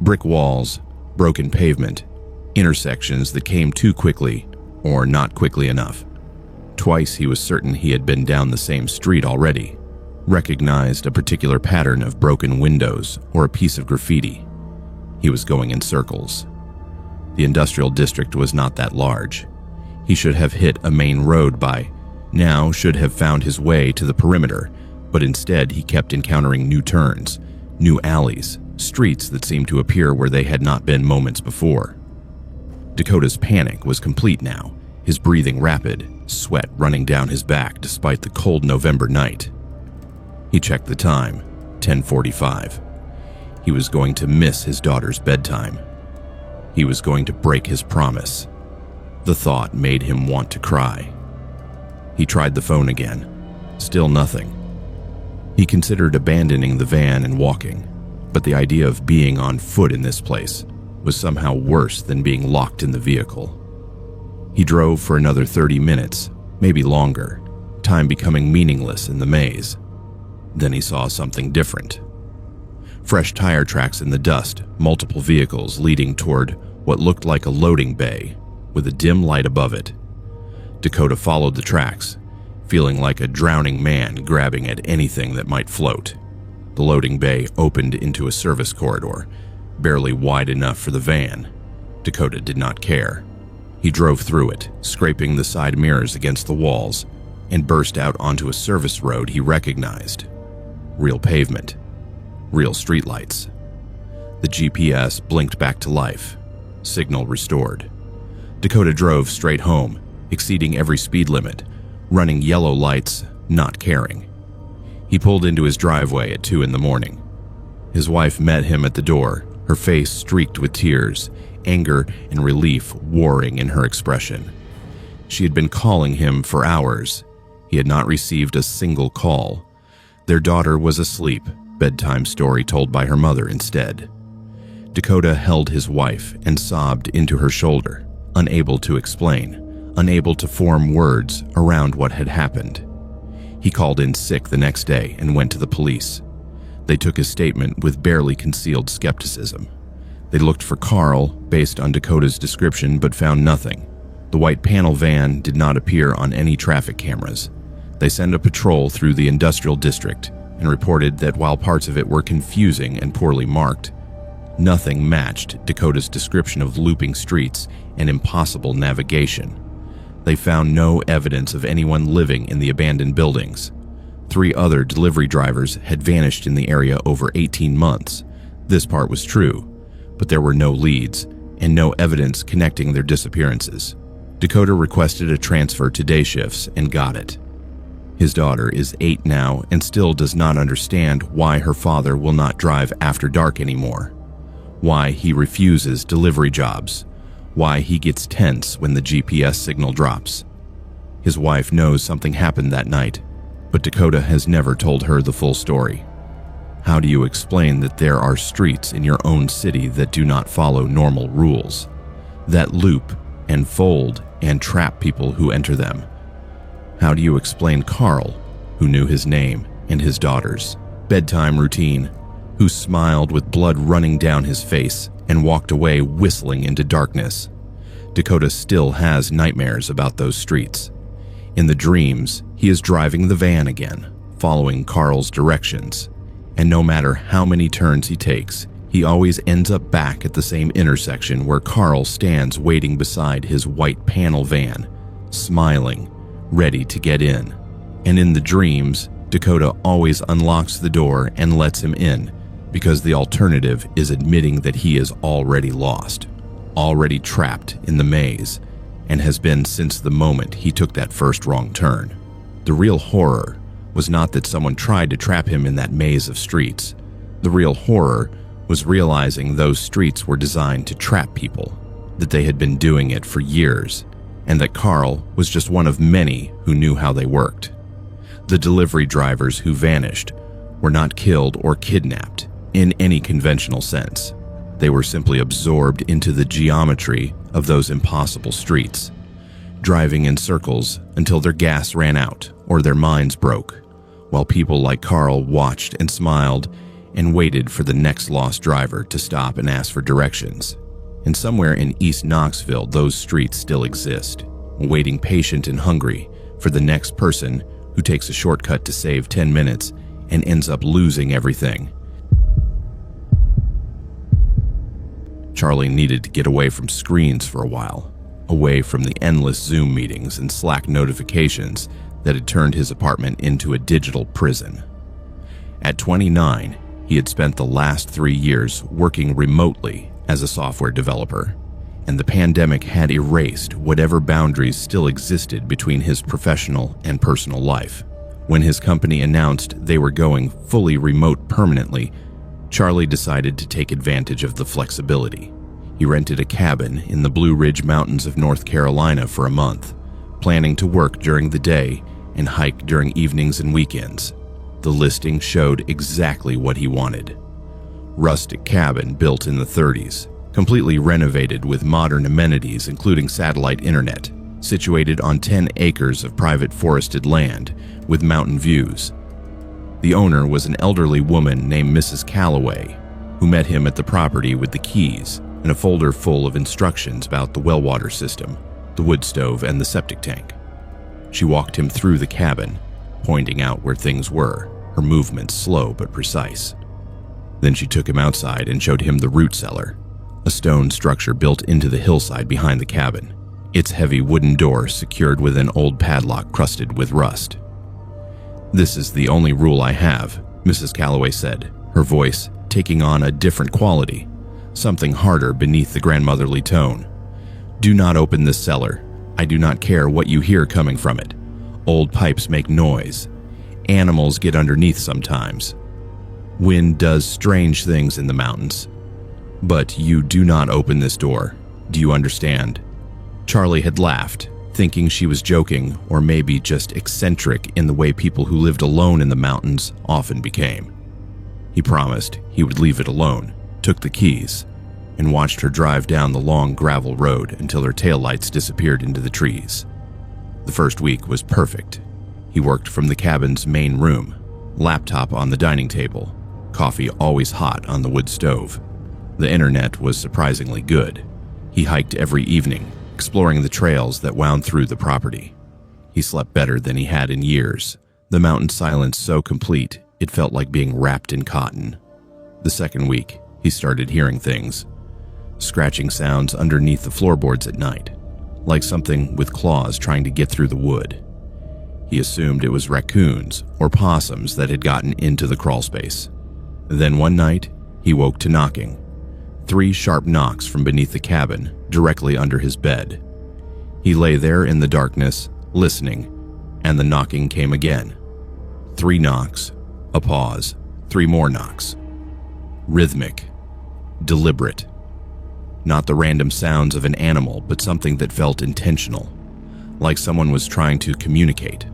S1: Brick walls, broken pavement, intersections that came too quickly or not quickly enough. Twice he was certain he had been down the same street already, recognized a particular pattern of broken windows or a piece of graffiti. He was going in circles. The industrial district was not that large. He should have hit a main road by now, should have found his way to the perimeter, but instead he kept encountering new turns, new alleys, streets that seemed to appear where they had not been moments before. Dakota's panic was complete now, his breathing rapid, sweat running down his back despite the cold November night. He checked the time, 10:45. He was going to miss his daughter's bedtime. He was going to break his promise. The thought made him want to cry. He tried the phone again. Still nothing. He considered abandoning the van and walking, but the idea of being on foot in this place was somehow worse than being locked in the vehicle. He drove for another 30 minutes, maybe longer, time becoming meaningless in the maze. Then he saw something different. Fresh tire tracks in the dust, multiple vehicles leading toward what looked like a loading bay with a dim light above it. Dakota followed the tracks, feeling like a drowning man grabbing at anything that might float. The loading bay opened into a service corridor, barely wide enough for the van. Dakota did not care. He drove through it, scraping the side mirrors against the walls, and burst out onto a service road he recognized. Real pavement, real streetlights. The GPS blinked back to life, signal restored. Dakota drove straight home, exceeding every speed limit, running yellow lights, not caring. He pulled into his driveway at 2 a.m. His wife met him at the door, her face streaked with tears, anger and relief warring in her expression. She had been calling him for hours. He had not received a single call. Their daughter was asleep, bedtime story told by her mother instead. Dakota held his wife and sobbed into her shoulder, unable to explain, unable to form words around what had happened. He called in sick the next day and went to the police. They took his statement with barely concealed skepticism. They looked for Carl based on Dakota's description but found nothing. The white panel van did not appear on any traffic cameras. They sent a patrol through the industrial district and reported that while parts of it were confusing and poorly marked, nothing matched Dakota's description of looping streets and impossible navigation. They found no evidence of anyone living in the abandoned buildings. 3 other delivery drivers had vanished in the area over 18 months. This part was true, but there were no leads and no evidence connecting their disappearances. Dakota requested a transfer to day shifts and got it. His daughter is 8 now and still does not understand why her father will not drive after dark anymore, why he refuses delivery jobs, why he gets tense when the GPS signal drops. His wife knows something happened that night, but Dakota has never told her the full story. How do you explain that there are streets in your own city that do not follow normal rules, that loop and fold and trap people who enter them? How do you explain Carl, who knew his name and his daughter's bedtime routine, who smiled with blood running down his face and walked away whistling into darkness? Dakota still has nightmares about those streets. In the dreams, he is driving the van again, following Carl's directions, and no matter how many turns he takes, he always ends up back at the same intersection where Carl stands waiting beside his white panel van, smiling, ready to get in. And in the dreams, Dakota always unlocks the door and lets him in, because the alternative is admitting that he is already lost, already trapped in the maze, and has been since the moment he took that first wrong turn. The real horror was not that someone tried to trap him in that maze of streets. The real horror was realizing those streets were designed to trap people, that they had been doing it for years, and that Carl was just one of many who knew how they worked. The delivery drivers who vanished were not killed or kidnapped in any conventional sense. They were simply absorbed into the geometry of those impossible streets, driving in circles until their gas ran out or their minds broke, while people like Carl watched and smiled and waited for the next lost driver to stop and ask for directions. And somewhere in East Knoxville, those streets still exist, waiting patient and hungry for the next person who takes a shortcut to save 10 minutes and ends up losing everything. Charlie needed to get away from screens for a while, away from the endless Zoom meetings and Slack notifications that had turned his apartment into a digital prison. At 29, he had spent the last 3 years working remotely as a software developer, and the pandemic had erased whatever boundaries still existed between his professional and personal life. When his company announced they were going fully remote permanently, Charlie decided to take advantage of the flexibility. He rented a cabin in the Blue Ridge Mountains of North Carolina for a month, planning to work during the day and hike during evenings and weekends. The listing showed exactly what he wanted. Rustic cabin built in the 30s, completely renovated with modern amenities including satellite internet, situated on 10 acres of private forested land with mountain views. The owner was an elderly woman named Mrs. Calloway, who met him at the property with the keys and a folder full of instructions about the well water system, the wood stove, and the septic tank. She walked him through the cabin, pointing out where things were, her movements slow but precise. Then she took him outside and showed him the root cellar, a stone structure built into the hillside behind the cabin, its heavy wooden door secured with an old padlock crusted with rust. "This is the only rule I have," Mrs. Calloway said, her voice taking on a different quality, something harder beneath the grandmotherly tone. "Do not open this cellar. I do not care what you hear coming from it. Old pipes make noise. Animals get underneath sometimes. Wind does strange things in the mountains. But you do not open this door. Do you understand?" Charlie had laughed, thinking she was joking or maybe just eccentric in the way people who lived alone in the mountains often became. He promised he would leave it alone, took the keys, and watched her drive down the long gravel road until her taillights disappeared into the trees. The first week was perfect. He worked from the cabin's main room, laptop on the dining table, coffee always hot on the wood stove. The internet was surprisingly good. He hiked every evening, exploring the trails that wound through the property. He slept better than he had in years, the mountain silence so complete it felt like being wrapped in cotton. The second week, he started hearing things. Scratching sounds underneath the floorboards at night, like something with claws trying to get through the wood. He assumed it was raccoons or possums that had gotten into the crawlspace. Then one night, he woke to knocking. 3 sharp knocks from beneath the cabin, directly under his bed. He lay there in the darkness, listening, and the knocking came again. 3 knocks, a pause, 3 more knocks. Rhythmic, deliberate. Not the random sounds of an animal, but something that felt intentional, like someone was trying to communicate.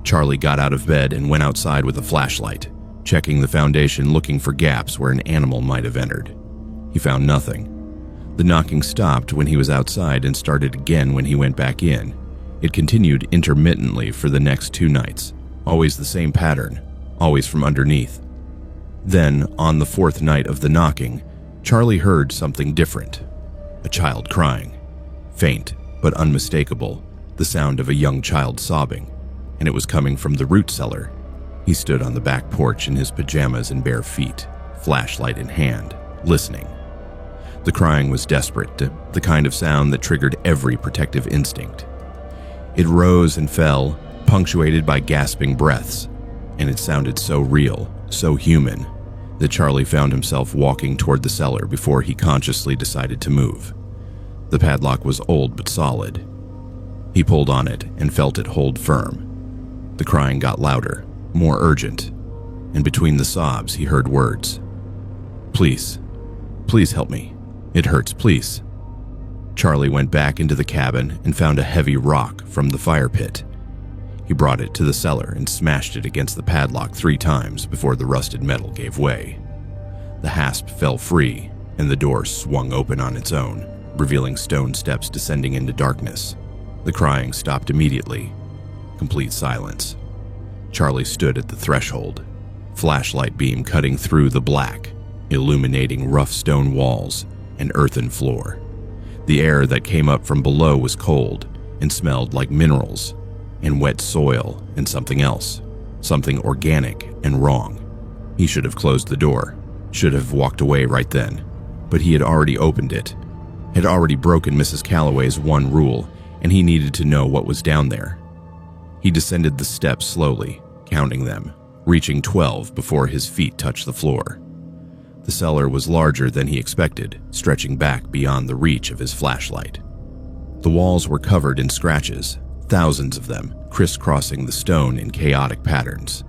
S1: Charlie got out of bed and went outside with a flashlight, checking the foundation looking for gaps where an animal might have entered. He found nothing. The knocking stopped when he was outside and started again when he went back in. It continued intermittently for the next 2 nights, always the same pattern, always from underneath. Then, on the 4th night of the knocking, Charlie heard something different. A child crying. Faint, but unmistakable, the sound of a young child sobbing, and it was coming from the root cellar. He stood on the back porch in his pajamas and bare feet, flashlight in hand, listening. The crying was desperate, the kind of sound that triggered every protective instinct. It rose and fell, punctuated by gasping breaths, and it sounded so real, so human, that Charlie found himself walking toward the cellar before he consciously decided to move. The padlock was old but solid. He pulled on it and felt it hold firm. The crying got louder, more urgent, and between the sobs he heard words. "Please, please help me. It hurts, please." Charlie went back into the cabin and found a heavy rock from the fire pit. He brought it to the cellar and smashed it against the padlock 3 times before the rusted metal gave way. The hasp fell free and the door swung open on its own, revealing stone steps descending into darkness. The crying stopped immediately. Complete silence. Charlie stood at the threshold, flashlight beam cutting through the black, illuminating rough stone walls and earthen floor. The air that came up from below was cold and smelled like minerals and wet soil and something else, something organic and wrong. He should have closed the door, should have walked away right then, but he had already opened it, had already broken Mrs. Calloway's one rule, and he needed to know what was down there. He descended the steps slowly, counting them, reaching 12 before his feet touched the floor. The cellar was larger than he expected, stretching back beyond the reach of his flashlight. The walls were covered in scratches, thousands of them, crisscrossing the stone in chaotic patterns.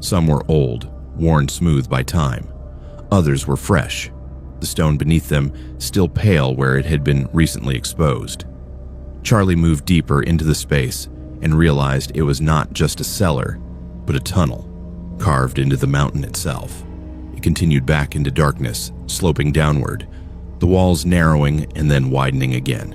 S1: Some were old, worn smooth by time. Others were fresh, the stone beneath them still pale where it had been recently exposed. Charlie moved deeper into the space and realized it was not just a cellar, but a tunnel, carved into the mountain itself. It continued back into darkness, sloping downward, the walls narrowing and then widening again.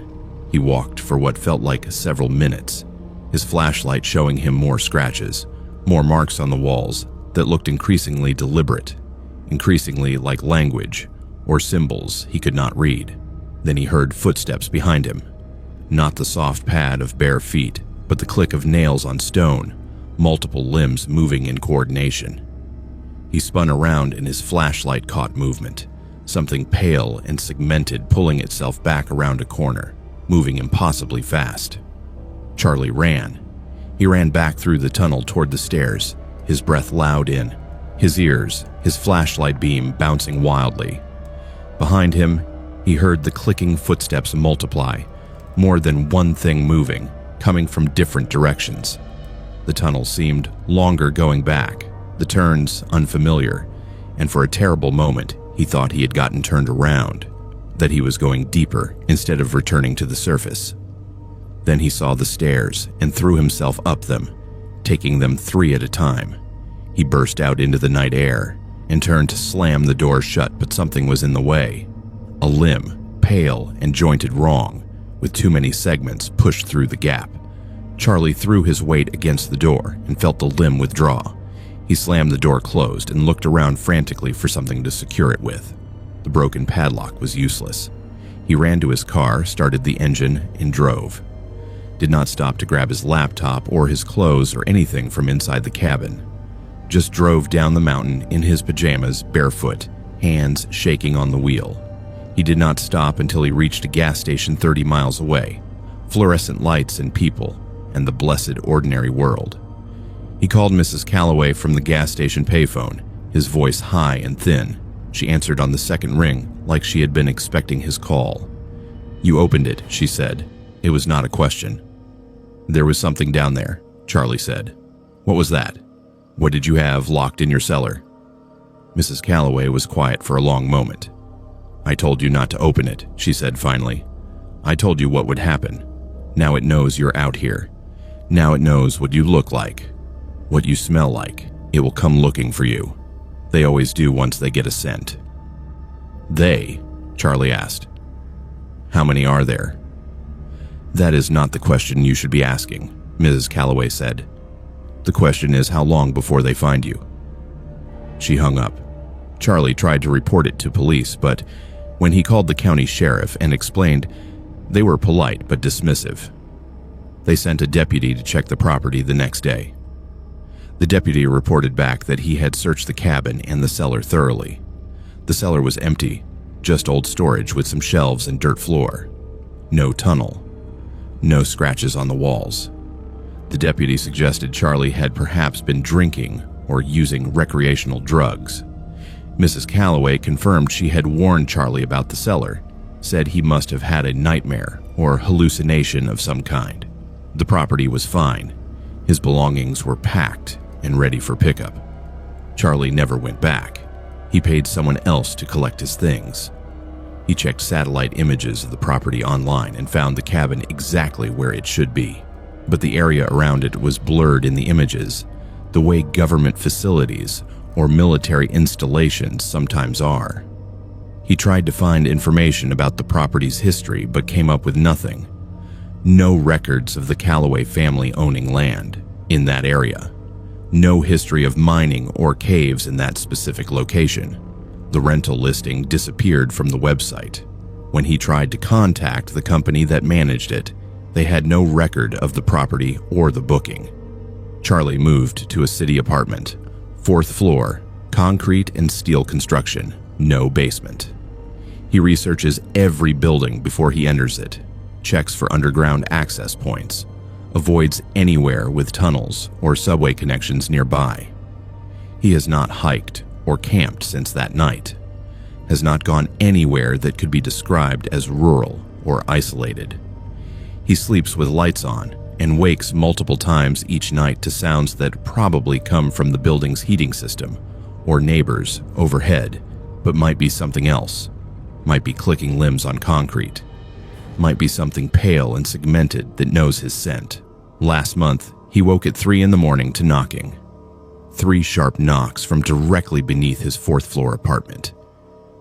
S1: He walked for what felt like several minutes, his flashlight showing him more scratches, more marks on the walls that looked increasingly deliberate, increasingly like language or symbols he could not read. Then he heard footsteps behind him, not the soft pad of bare feet, but the click of nails on stone, multiple limbs moving in coordination. He spun around and his flashlight caught movement, something pale and segmented pulling itself back around a corner, moving impossibly fast. Charlie ran. He ran back through the tunnel toward the stairs, his breath loud in, his ears, his flashlight beam bouncing wildly. Behind him, he heard the clicking footsteps multiply, more than one thing moving, coming from different directions. The tunnel seemed longer going back, the turns unfamiliar, and for a terrible moment, he thought he had gotten turned around, that he was going deeper instead of returning to the surface. Then he saw the stairs and threw himself up them, taking them 3 at a time. He burst out into the night air and turned to slam the door shut, but something was in the way. A limb, pale and jointed wrong, with too many segments pushed through the gap. Charlie threw his weight against the door and felt the limb withdraw. He slammed the door closed and looked around frantically for something to secure it with. The broken padlock was useless. He ran to his car, started the engine, and drove. Did not stop to grab his laptop or his clothes or anything from inside the cabin. Just drove down the mountain in his pajamas, barefoot, hands shaking on the wheel. He did not stop until he reached a gas station 30 miles away. Fluorescent lights and people, and the blessed ordinary world. He called Mrs. Calloway from the gas station payphone, his voice high and thin. She answered on the second ring, like she had been expecting his call. "You opened it," she said. It was not a question. "There was something down there," Charlie said. "What was that? What did you have locked in your cellar?" Mrs. Calloway was quiet for a long moment. "I told you not to open it," she said finally. "I told you what would happen. Now it knows you're out here. Now it knows what you look like, what you smell like. It will come looking for you. They always do once they get a scent. They? Charlie asked. How many are there? That is not the question you should be asking, Mrs. Calloway said. The question is how long before they find you. She hung up. Charlie tried to report it to police, but when he called the county sheriff and explained, they were polite but dismissive. They sent a deputy to check the property the next day. The deputy reported back that he had searched the cabin and the cellar thoroughly. The cellar was empty, just old storage with some shelves and dirt floor. No tunnel. No scratches on the walls. The deputy suggested Charlie had perhaps been drinking or using recreational drugs. Mrs. Calloway confirmed she had warned Charlie about the cellar, said he must have had a nightmare or hallucination of some kind. The property was fine. His belongings were packed and ready for pickup. Charlie never went back. He paid someone else to collect his things. He checked satellite images of the property online and found the cabin exactly where it should be. But the area around it was blurred in the images, the way government facilities or military installations sometimes are. He tried to find information about the property's history but came up with nothing. No records of the Calloway family owning land in that area. No history of mining or caves in that specific location. The rental listing disappeared from the website. When he tried to contact the company that managed it, they had no record of the property or the booking. Charlie moved to a city apartment, 4th floor, concrete and steel construction, no basement. He researches every building before he enters it, checks for underground access points, avoids anywhere with tunnels or subway connections nearby. He has not hiked or camped since that night, has not gone anywhere that could be described as rural or isolated. He sleeps with lights on and wakes multiple times each night to sounds that probably come from the building's heating system or neighbors overhead, but might be something else. Might be clicking limbs on concrete. Might be something pale and segmented that knows his scent. Last month, he woke at 3 a.m. to knocking. 3 sharp knocks from directly beneath his 4th floor apartment,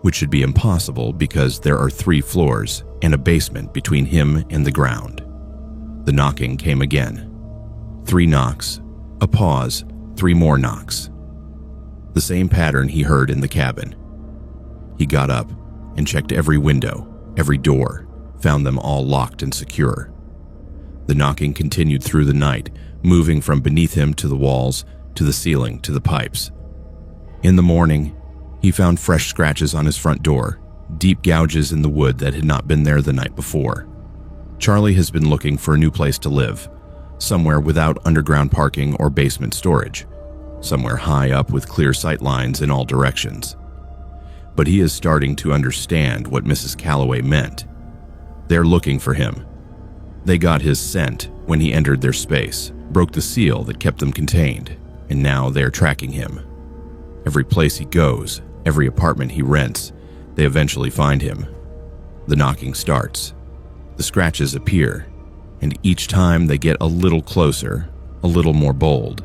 S1: which should be impossible because there are 3 floors and a basement between him and the ground. The knocking came again. 3 knocks, a pause, 3 more knocks. The same pattern he heard in the cabin. He got up and checked every window, every door, found them all locked and secure. The knocking continued through the night, moving from beneath him to the walls, to the ceiling, to the pipes. In the morning, he found fresh scratches on his front door, deep gouges in the wood that had not been there the night before. Charlie has been looking for a new place to live, somewhere without underground parking or basement storage, somewhere high up with clear sight lines in all directions. But he is starting to understand what Mrs. Calloway meant. They're looking for him. They got his scent when he entered their space, broke the seal that kept them contained, and now they're tracking him. Every place he goes, every apartment he rents, they eventually find him. The knocking starts. The scratches appear, and each time they get a little closer, a little more bold,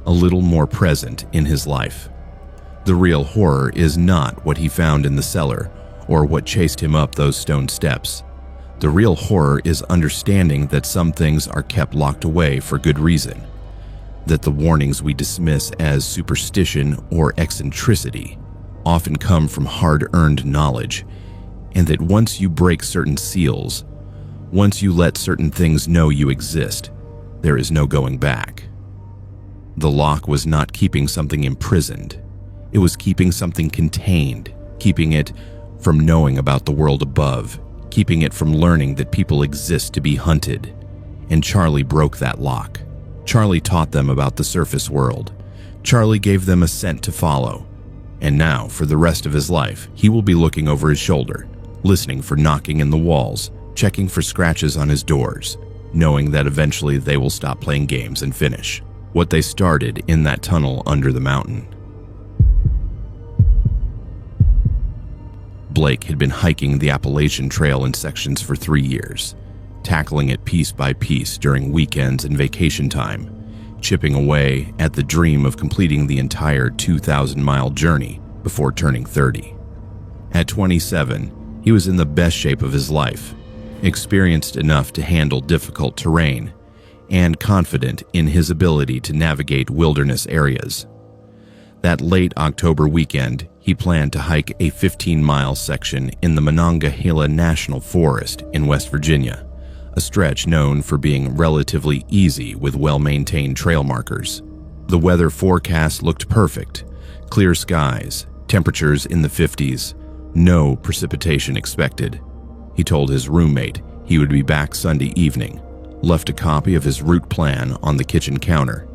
S1: a little more present in his life. The real horror is not what he found in the cellar or what chased him up those stone steps. The real horror is understanding that some things are kept locked away for good reason, that the warnings we dismiss as superstition or eccentricity often come from hard-earned knowledge, and that once you break certain seals, once you let certain things know you exist, there is no going back. The lock was not keeping something imprisoned. It was keeping something contained, keeping it from knowing about the world above, keeping it from learning that people exist to be hunted. And Charlie broke that lock. Charlie taught them about the surface world. Charlie gave them a scent to follow. And now, for the rest of his life, he will be looking over his shoulder, listening for knocking in the walls, checking for scratches on his doors, knowing that eventually they will stop playing games and finish what they started in that tunnel under the mountain. Blake had been hiking the Appalachian Trail in sections for 3 years, tackling it piece by piece during weekends and vacation time, chipping away at the dream of completing the entire 2,000-mile journey before turning 30. At 27, he was in the best shape of his life, experienced enough to handle difficult terrain, and confident in his ability to navigate wilderness areas. That late October weekend, he planned to hike a 15-mile section in the Monongahela National Forest in West Virginia, a stretch known for being relatively easy with well-maintained trail markers. The weather forecast looked perfect: clear skies, temperatures in the 50s, no precipitation expected. He told his roommate he would be back Sunday evening, left a copy of his route plan on the kitchen counter,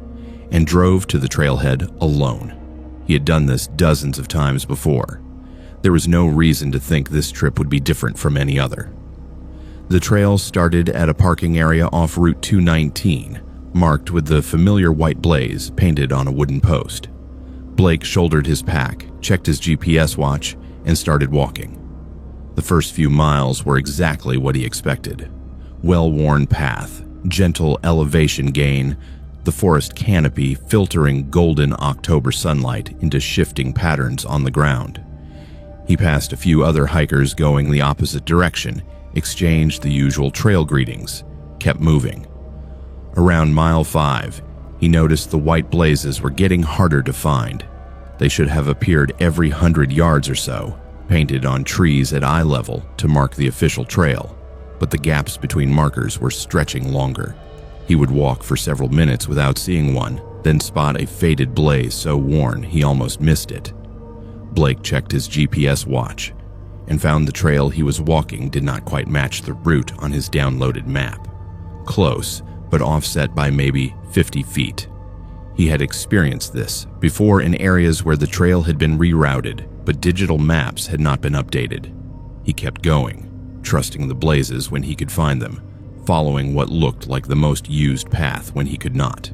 S1: and drove to the trailhead alone. He had done this dozens of times before. There was no reason to think this trip would be different from any other. The trail started at a parking area off Route 219, marked with the familiar white blaze painted on a wooden post. Blake shouldered his pack, checked his GPS watch, and started walking. The first few miles were exactly what he expected. Well-worn path, gentle elevation gain, the forest canopy filtering golden October sunlight into shifting patterns on the ground. He passed a few other hikers going the opposite direction, exchanged the usual trail greetings, kept moving. Around mile 5, he noticed the white blazes were getting harder to find. They should have appeared every 100 yards or so, painted on trees at eye level to mark the official trail, but the gaps between markers were stretching longer. He would walk for several minutes without seeing one, then spot a faded blaze so worn he almost missed it. Blake checked his GPS watch and found the trail he was walking did not quite match the route on his downloaded map. Close, but offset by maybe 50 feet. He had experienced this before in areas where the trail had been rerouted, but digital maps had not been updated. He kept going, trusting the blazes when he could find them, following what looked like the most used path when he could not.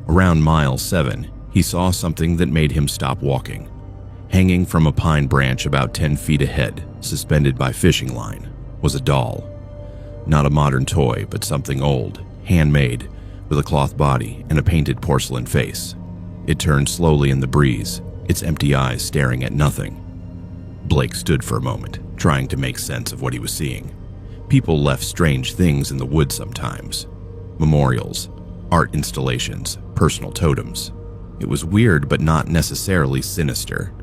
S1: Around mile 7, he saw something that made him stop walking. Hanging from a pine branch about 10 feet ahead, suspended by fishing line, was a doll. Not a modern toy, but something old, handmade, with a cloth body and a painted porcelain face. It turned slowly in the breeze, its empty eyes staring at nothing. Blake stood for a moment, trying to make sense of what he was seeing. People left strange things in the woods sometimes. Memorials, art installations, personal totems. It was weird but not necessarily sinister.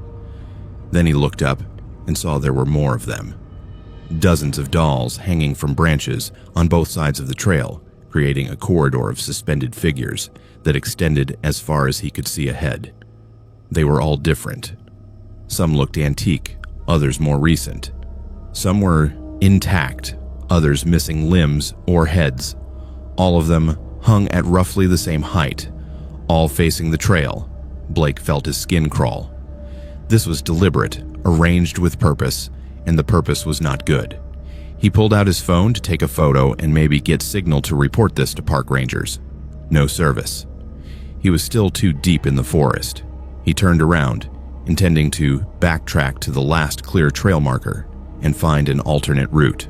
S1: Then he looked up and saw there were more of them. Dozens of dolls hanging from branches on both sides of the trail, creating a corridor of suspended figures that extended as far as he could see ahead. They were all different. Some looked antique, others more recent. Some were intact, others missing limbs or heads. All of them hung at roughly the same height, all facing the trail. Blake felt his skin crawl. This was deliberate, arranged with purpose, and the purpose was not good. He pulled out his phone to take a photo and maybe get signal to report this to park rangers. No service. He was still too deep in the forest. He turned around, intending to backtrack to the last clear trail marker and find an alternate route.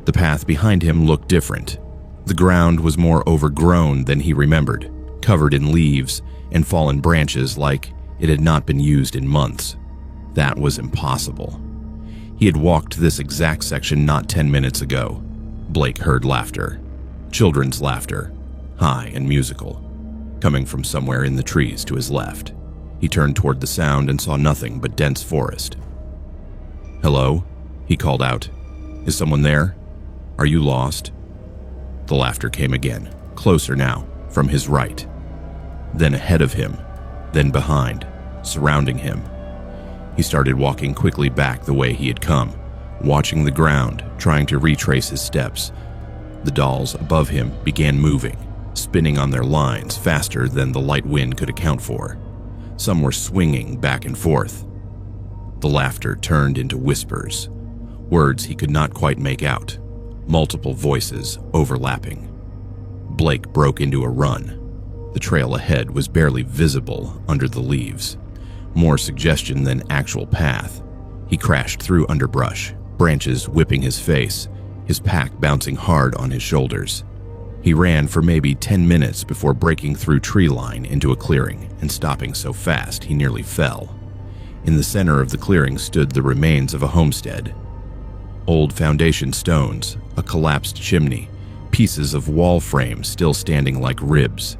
S1: The path behind him looked different. The ground was more overgrown than he remembered, covered in leaves and fallen branches like it had not been used in months. That was impossible. He had walked this exact section not 10 minutes ago. Blake heard laughter. Children's laughter, high and musical, coming from somewhere in the trees to his left. He turned toward the sound and saw nothing but dense forest. "Hello?" he called out. "Is someone there? Are you lost?" The laughter came again, closer now, from his right. Then ahead of him, then behind, surrounding him. He started walking quickly back the way he had come, watching the ground, trying to retrace his steps. The dolls above him began moving, spinning on their lines faster than the light wind could account for. Some were swinging back and forth. The laughter turned into whispers, words he could not quite make out, multiple voices overlapping. Blake broke into a run. The trail ahead was barely visible under the leaves. More suggestion than actual path. He crashed through underbrush, branches whipping his face, his pack bouncing hard on his shoulders. He ran for maybe 10 minutes before breaking through tree line into a clearing and stopping so fast he nearly fell. In the center of the clearing stood the remains of a homestead. Old foundation stones, a collapsed chimney, pieces of wall frame still standing like ribs.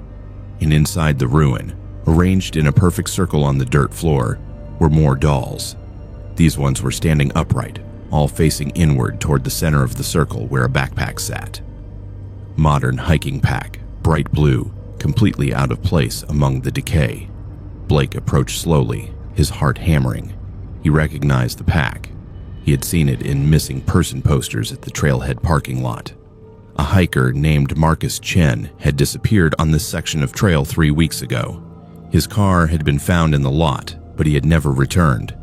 S1: And inside the ruin, arranged in a perfect circle on the dirt floor, were more dolls. These ones were standing upright, all facing inward toward the center of the circle where a backpack sat. Modern hiking pack, bright blue, completely out of place among the decay. Blake approached slowly, his heart hammering. He recognized the pack. He had seen it in missing person posters at the trailhead parking lot. A hiker named Marcus Chen had disappeared on this section of trail 3 weeks ago. His car had been found in the lot, but he had never returned.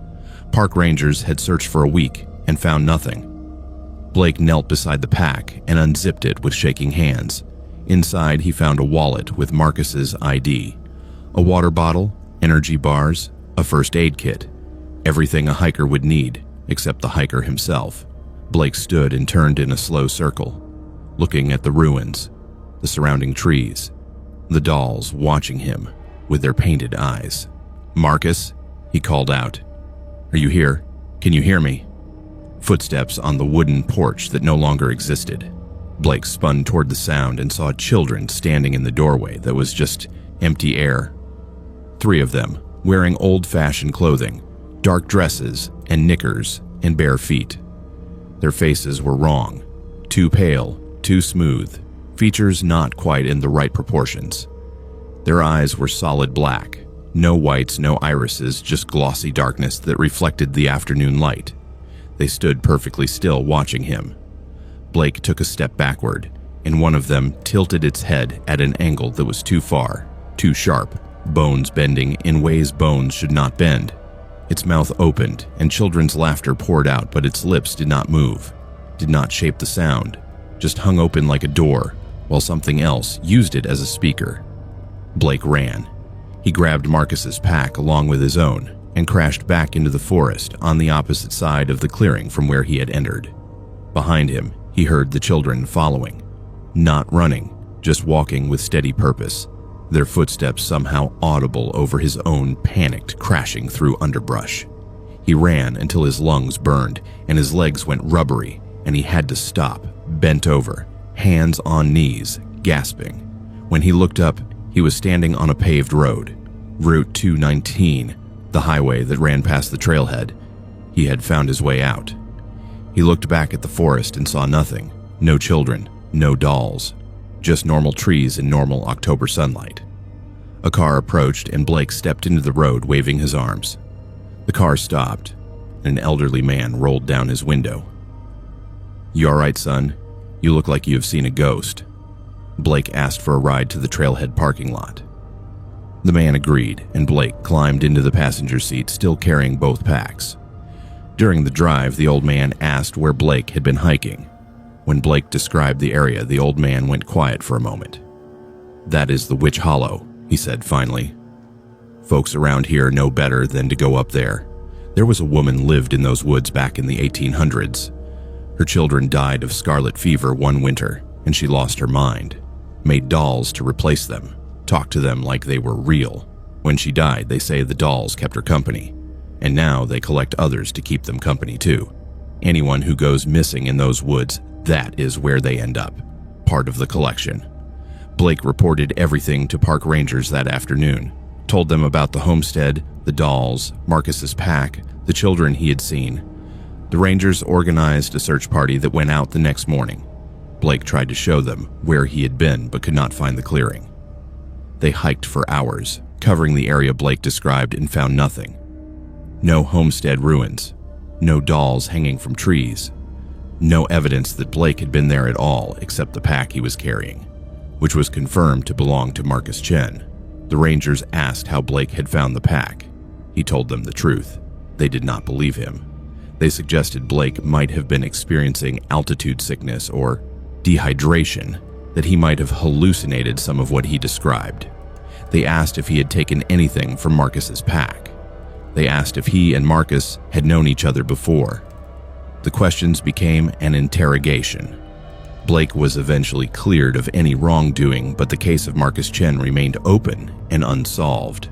S1: Park rangers had searched for a week and found nothing. Blake knelt beside the pack and unzipped it with shaking hands. Inside, he found a wallet with Marcus's ID, a water bottle, energy bars, a first aid kit, everything a hiker would need, except the hiker himself. Blake stood and turned in a slow circle, looking at the ruins, the surrounding trees, the dolls watching him with their painted eyes. "Marcus," he called out. "Are you here? Can you hear me?" Footsteps on the wooden porch that no longer existed. Blake spun toward the sound and saw children standing in the doorway that was just empty air. 3 of them, wearing old-fashioned clothing, dark dresses and knickers and bare feet. Their faces were wrong, too pale, too smooth, features not quite in the right proportions. Their eyes were solid black, no whites, no irises, just glossy darkness that reflected the afternoon light. They stood perfectly still, watching him. Blake took a step backward, and one of them tilted its head at an angle that was too far, too sharp, bones bending in ways bones should not bend. Its mouth opened, and children's laughter poured out, but its lips did not move, did not shape the sound, just hung open like a door, while something else used it as a speaker. Blake ran. He grabbed Marcus's pack along with his own, and crashed back into the forest on the opposite side of the clearing from where he had entered. Behind him, he heard the children following, not running, just walking with steady purpose, their footsteps somehow audible over his own panicked crashing through underbrush. He ran until his lungs burned and his legs went rubbery, and he had to stop, bent over, hands on knees, gasping. When he looked up, he was standing on a paved road, Route 219, the highway that ran past the trailhead. He had found his way out. He looked back at the forest and saw nothing. No children, no dolls, just normal trees in normal October sunlight. A car approached and Blake stepped into the road waving his arms. The car stopped, and an elderly man rolled down his window. "You all right, son? You look like you have seen a ghost." Blake asked for a ride to the trailhead parking lot. The man agreed, and Blake climbed into the passenger seat, still carrying both packs. During the drive, the old man asked where Blake had been hiking. When Blake described the area, the old man went quiet for a moment. "That is the Witch Hollow," he said finally. "Folks around here know better than to go up there. There was a woman lived in those woods back in the 1800s. Her children died of scarlet fever one winter, and she lost her mind, made dolls to replace them, talked to them like they were real. When she died, they say the dolls kept her company, and now they collect others to keep them company too. Anyone who goes missing in those woods, that is where they end up, part of the collection." Blake reported everything to park rangers that afternoon, told them about the homestead, the dolls, Marcus's pack, the children he had seen. The rangers organized a search party that went out the next morning. Blake tried to show them where he had been but could not find the clearing. They hiked for hours, covering the area Blake described, and found nothing. No homestead ruins, no dolls hanging from trees, no evidence that Blake had been there at all except the pack he was carrying, which was confirmed to belong to Marcus Chen. The rangers asked how Blake had found the pack. He told them the truth. They did not believe him. They suggested Blake might have been experiencing altitude sickness or dehydration, that he might have hallucinated some of what he described. They asked if he had taken anything from Marcus's pack. They asked if he and Marcus had known each other before. The questions became an interrogation. Blake was eventually cleared of any wrongdoing, but the case of Marcus Chen remained open and unsolved.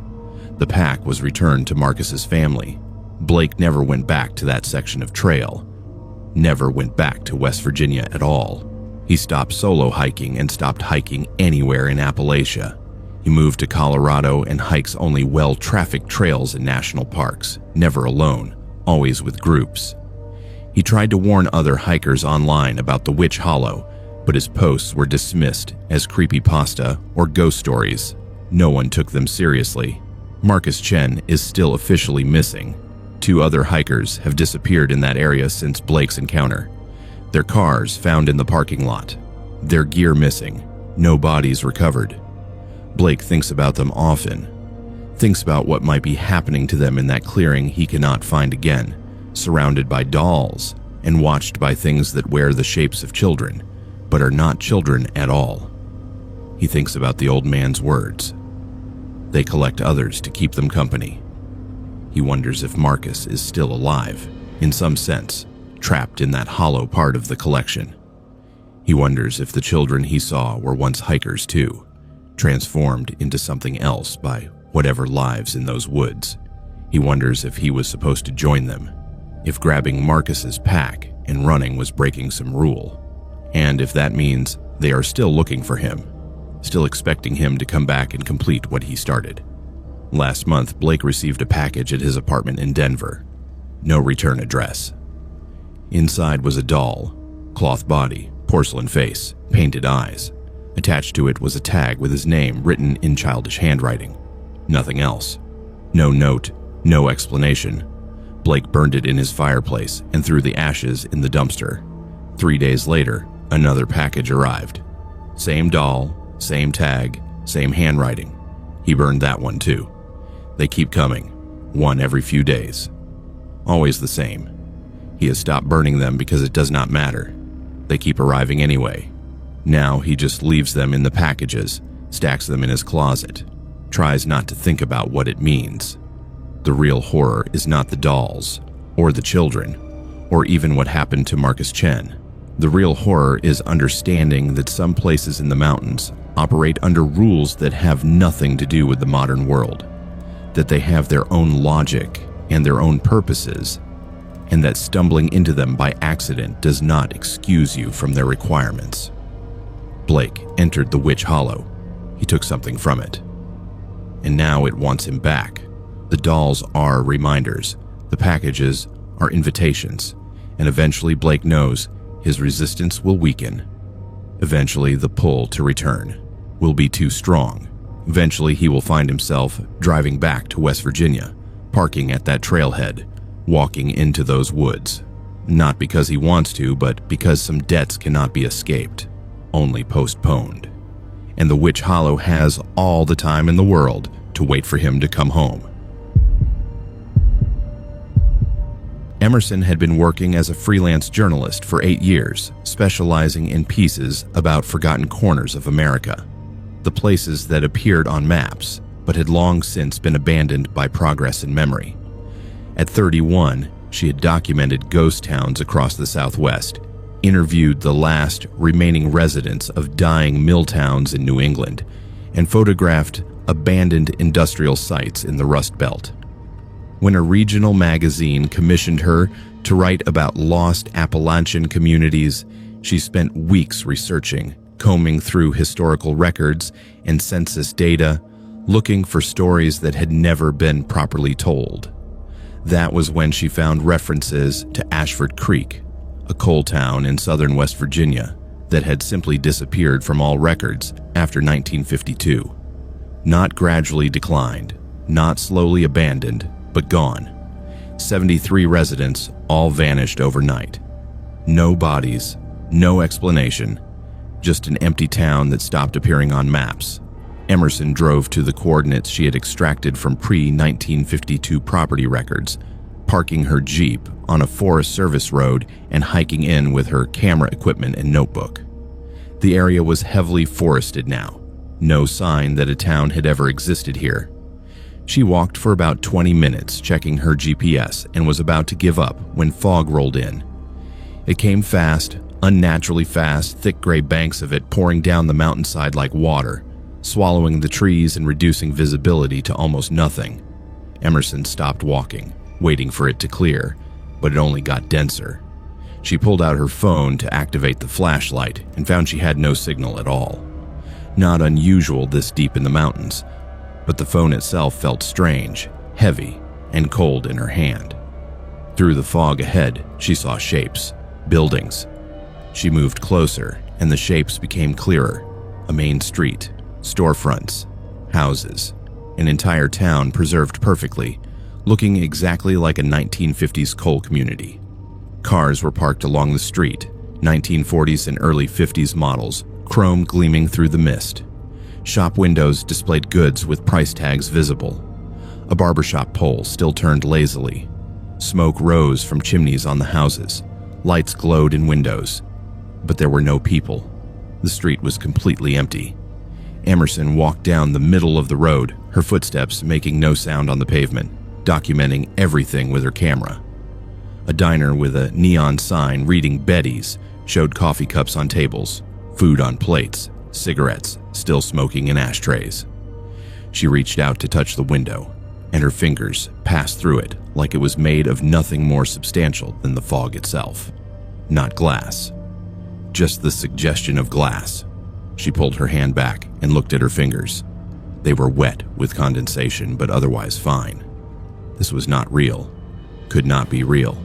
S1: The pack was returned to Marcus's family. Blake never went back to that section of trail, never went back to West Virginia at all. He stopped solo hiking and stopped hiking anywhere in Appalachia. He moved to Colorado and hikes only well-trafficked trails in national parks, never alone, always with groups. He tried to warn other hikers online about the Witch Hollow, but his posts were dismissed as creepypasta or ghost stories. No one took them seriously. Marcus Chen is still officially missing. 2 other hikers have disappeared in that area since Blake's encounter. Their cars found in the parking lot. Their gear missing. No bodies recovered. Blake thinks about them often. Thinks about what might be happening to them in that clearing he cannot find again, surrounded by dolls and watched by things that wear the shapes of children, but are not children at all. He thinks about the old man's words. They collect others to keep them company. He wonders if Marcus is still alive, in some sense, trapped in that hollow part of the collection. He wonders if the children he saw were once hikers too, transformed into something else by whatever lives in those woods. He wonders if he was supposed to join them, if grabbing Marcus's pack and running was breaking some rule, and if that means they are still looking for him, still expecting him to come back and complete what he started. Last month, Blake received a package at his apartment in Denver. No return address. Inside was a doll, cloth body, porcelain face, painted eyes. Attached to it was a tag with his name written in childish handwriting. Nothing else. No note, no explanation. Blake burned it in his fireplace and threw the ashes in the dumpster. 3 days later, another package arrived. Same doll, same tag, same handwriting. He burned that one too. They keep coming, one every few days. Always the same. He has stopped burning them because it does not matter. They keep arriving anyway. Now he just leaves them in the packages, stacks them in his closet, tries not to think about what it means. The real horror is not the dolls, or the children, or even what happened to Marcus Chen. The real horror is understanding that some places in the mountains operate under rules that have nothing to do with the modern world, that they have their own logic and their own purposes, and that stumbling into them by accident does not excuse you from their requirements. Blake entered the Witch Hollow. He took something from it. And now it wants him back. The dolls are reminders. The packages are invitations. And eventually Blake knows his resistance will weaken. Eventually the pull to return will be too strong. Eventually he will find himself driving back to West Virginia, parking at that trailhead, walking into those woods. Not because he wants to, but because some debts cannot be escaped, only postponed. And the Witch Hollow has all the time in the world to wait for him to come home. Emerson had been working as a freelance journalist for 8 years, specializing in pieces about forgotten corners of America, the places that appeared on maps but had long since been abandoned by progress and memory. At 31, she had documented ghost towns across the Southwest, interviewed the last remaining residents of dying mill towns in New England, and photographed abandoned industrial sites in the Rust Belt. When a regional magazine commissioned her to write about lost Appalachian communities, she spent weeks researching, combing through historical records and census data, looking for stories that had never been properly told. That was when she found references to Ashford Creek, a coal town in southern West Virginia that had simply disappeared from all records after 1952. Not gradually declined, not slowly abandoned, but gone. 73 residents all vanished overnight. No bodies, no explanation, just an empty town that stopped appearing on maps. Emerson drove to the coordinates she had extracted from pre-1952 property records, parking her Jeep on a Forest Service road and hiking in with her camera equipment and notebook. The area was heavily forested now, no sign that a town had ever existed here. She walked for about 20 minutes checking her GPS and was about to give up when fog rolled in. It came fast, unnaturally fast, thick gray banks of it pouring down the mountainside like water, swallowing the trees and reducing visibility to almost nothing. Emerson stopped walking, waiting for it to clear, but it only got denser. She pulled out her phone to activate the flashlight and found she had no signal at all. Not unusual this deep in the mountains, but the phone itself felt strange, heavy, and cold in her hand. Through the fog ahead, she saw shapes, buildings. She moved closer, and the shapes became clearer. A main street, storefronts, houses, an entire town preserved perfectly, looking exactly like a 1950s coal community. Cars were parked along the street, 1940s and early 50s models, chrome gleaming through the mist. Shop windows displayed goods with price tags visible. A barbershop pole still turned lazily. Smoke rose from chimneys on the houses. Lights glowed in windows. But there were no people. The street was completely empty. Emerson walked down the middle of the road, her footsteps making no sound on the pavement, documenting everything with her camera. A diner with a neon sign reading Betty's showed coffee cups on tables, food on plates, cigarettes still smoking in ashtrays. She reached out to touch the window, and her fingers passed through it like it was made of nothing more substantial than the fog itself. Not glass, just the suggestion of glass. She pulled her hand back and looked at her fingers. They were wet with condensation, but otherwise fine. This was not real, could not be real,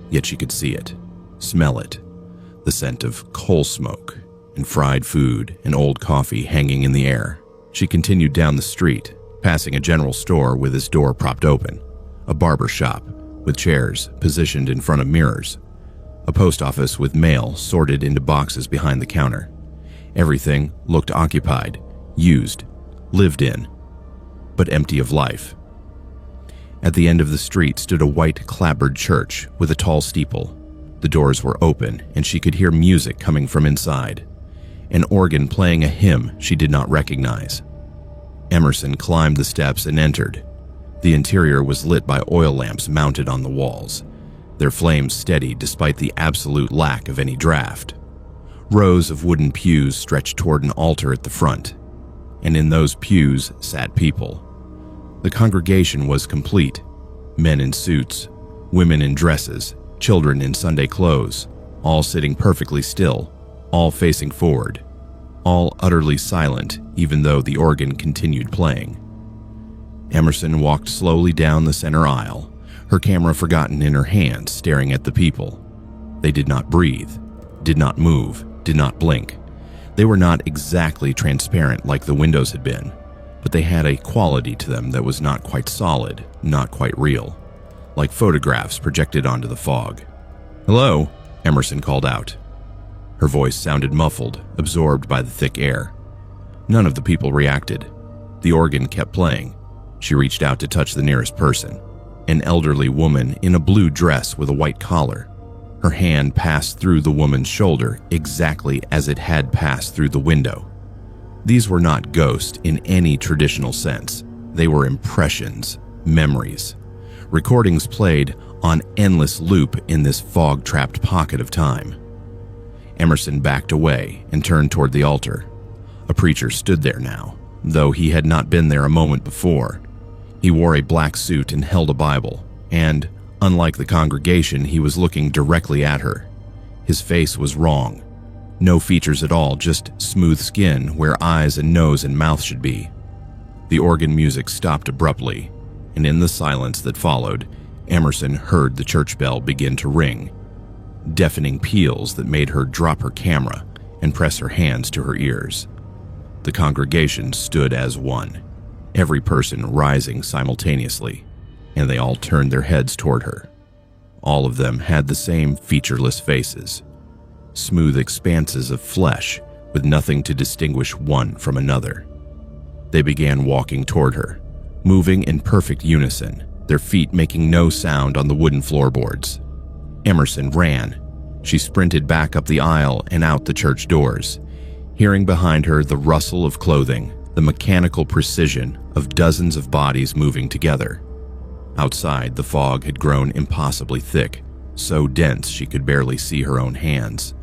S1: yet she could see it, smell it, the scent of coal smoke and fried food and old coffee hanging in the air. She continued down the street, passing a general store with its door propped open, a barber shop with chairs positioned in front of mirrors, a post office with mail sorted into boxes behind the counter. Everything looked occupied, used, lived in, but empty of life. At the end of the street stood a white clapboard church with a tall steeple. The doors were open and she could hear music coming from inside, an organ playing a hymn she did not recognize. Emerson climbed the steps and entered. The interior was lit by oil lamps mounted on the walls, their flames steady despite the absolute lack of any draft. Rows of wooden pews stretched toward an altar at the front, and in those pews sat people. The congregation was complete. Men in suits, women in dresses, children in Sunday clothes, all sitting perfectly still, all facing forward, all utterly silent even though the organ continued playing. Emerson walked slowly down the center aisle, her camera forgotten in her hand, staring at the people. They did not breathe, did not move, did not blink. They were not exactly transparent like the windows had been, but they had a quality to them that was not quite solid, not quite real, like photographs projected onto the fog. "Hello," Emerson called out. Her voice sounded muffled, absorbed by the thick air. None of the people reacted. The organ kept playing. She reached out to touch the nearest person, an elderly woman in a blue dress with a white collar. Her hand passed through the woman's shoulder exactly as it had passed through the window. These were not ghosts in any traditional sense. They were impressions, memories, recordings played on endless loop in this fog-trapped pocket of time. Emerson backed away and turned toward the altar. A preacher stood there now, though he had not been there a moment before. He wore a black suit and held a Bible, and, unlike the congregation, he was looking directly at her. His face was wrong. No features at all, just smooth skin where eyes and nose and mouth should be. The organ music stopped abruptly, and in the silence that followed, Emerson heard the church bell begin to ring, deafening peals that made her drop her camera and press her hands to her ears. The congregation stood as one, every person rising simultaneously, and they all turned their heads toward her. All of them had the same featureless faces, smooth expanses of flesh with nothing to distinguish one from another. They began walking toward her, moving in perfect unison, their feet making no sound on the wooden floorboards. Emerson ran. She sprinted back up the aisle and out the church doors, hearing behind her the rustle of clothing, the mechanical precision of dozens of bodies moving together. Outside, the fog had grown impossibly thick, so dense she could barely see her own hands.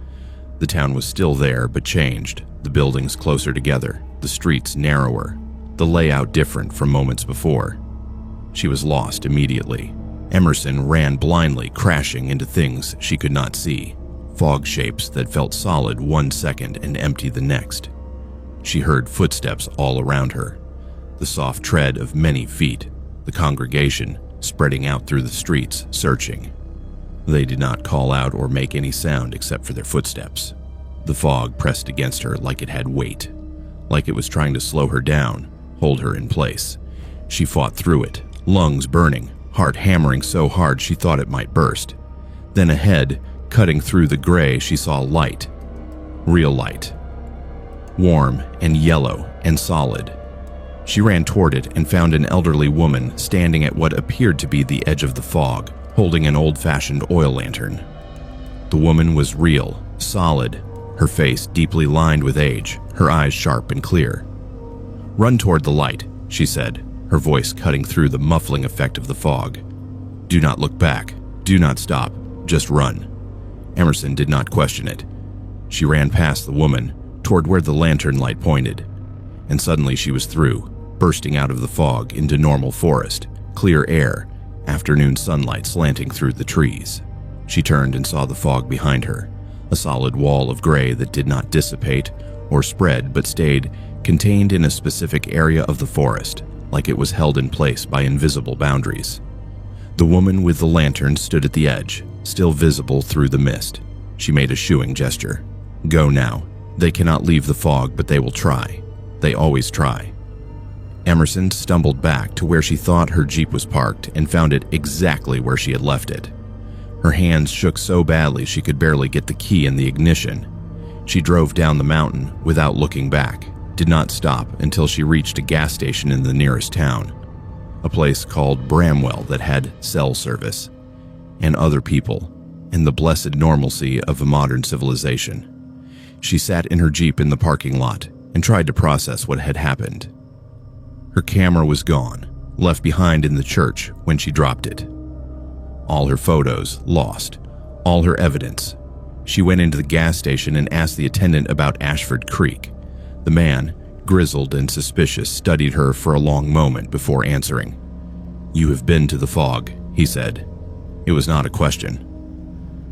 S1: The town was still there, but changed. The buildings closer together, the streets narrower, the layout different from moments before. She was lost immediately. Emerson ran blindly, crashing into things she could not see, fog shapes that felt solid 1 second and empty the next. She heard footsteps all around her, the soft tread of many feet, the congregation spreading out through the streets, searching. They did not call out or make any sound except for their footsteps. The fog pressed against her like it had weight, like it was trying to slow her down, hold her in place. She fought through it, lungs burning, heart hammering so hard she thought it might burst. Then ahead, cutting through the gray, she saw light. Real light. Warm and yellow and solid. She ran toward it and found an elderly woman standing at what appeared to be the edge of the fog, holding an old-fashioned oil lantern. The woman was real, solid, her face deeply lined with age, her eyes sharp and clear. "Run toward the light," she said, her voice cutting through the muffling effect of the fog. "Do not look back. Do not stop. Just run." Emerson did not question it. She ran past the woman, toward where the lantern light pointed. And suddenly she was through, bursting out of the fog into normal forest, clear air, afternoon sunlight slanting through the trees. She turned and saw the fog behind her, a solid wall of gray that did not dissipate or spread but stayed contained in a specific area of the forest, like it was held in place by invisible boundaries. The woman with the lantern stood at the edge, still visible through the mist. She made a shooing gesture. "Go now. They cannot leave the fog, but they will try. They always try." Emerson stumbled back to where she thought her Jeep was parked and found it exactly where she had left it. Her hands shook so badly she could barely get the key in the ignition. She drove down the mountain without looking back, did not stop until she reached a gas station in the nearest town, a place called Bramwell that had cell service, and other people, and the blessed normalcy of a modern civilization. She sat in her Jeep in the parking lot and tried to process what had happened. Her camera was gone, left behind in the church when she dropped it. All her photos lost, all her evidence. She went into the gas station and asked the attendant about Ashford Creek. The man, grizzled and suspicious, studied her for a long moment before answering. "You have been to the fog," he said. It was not a question.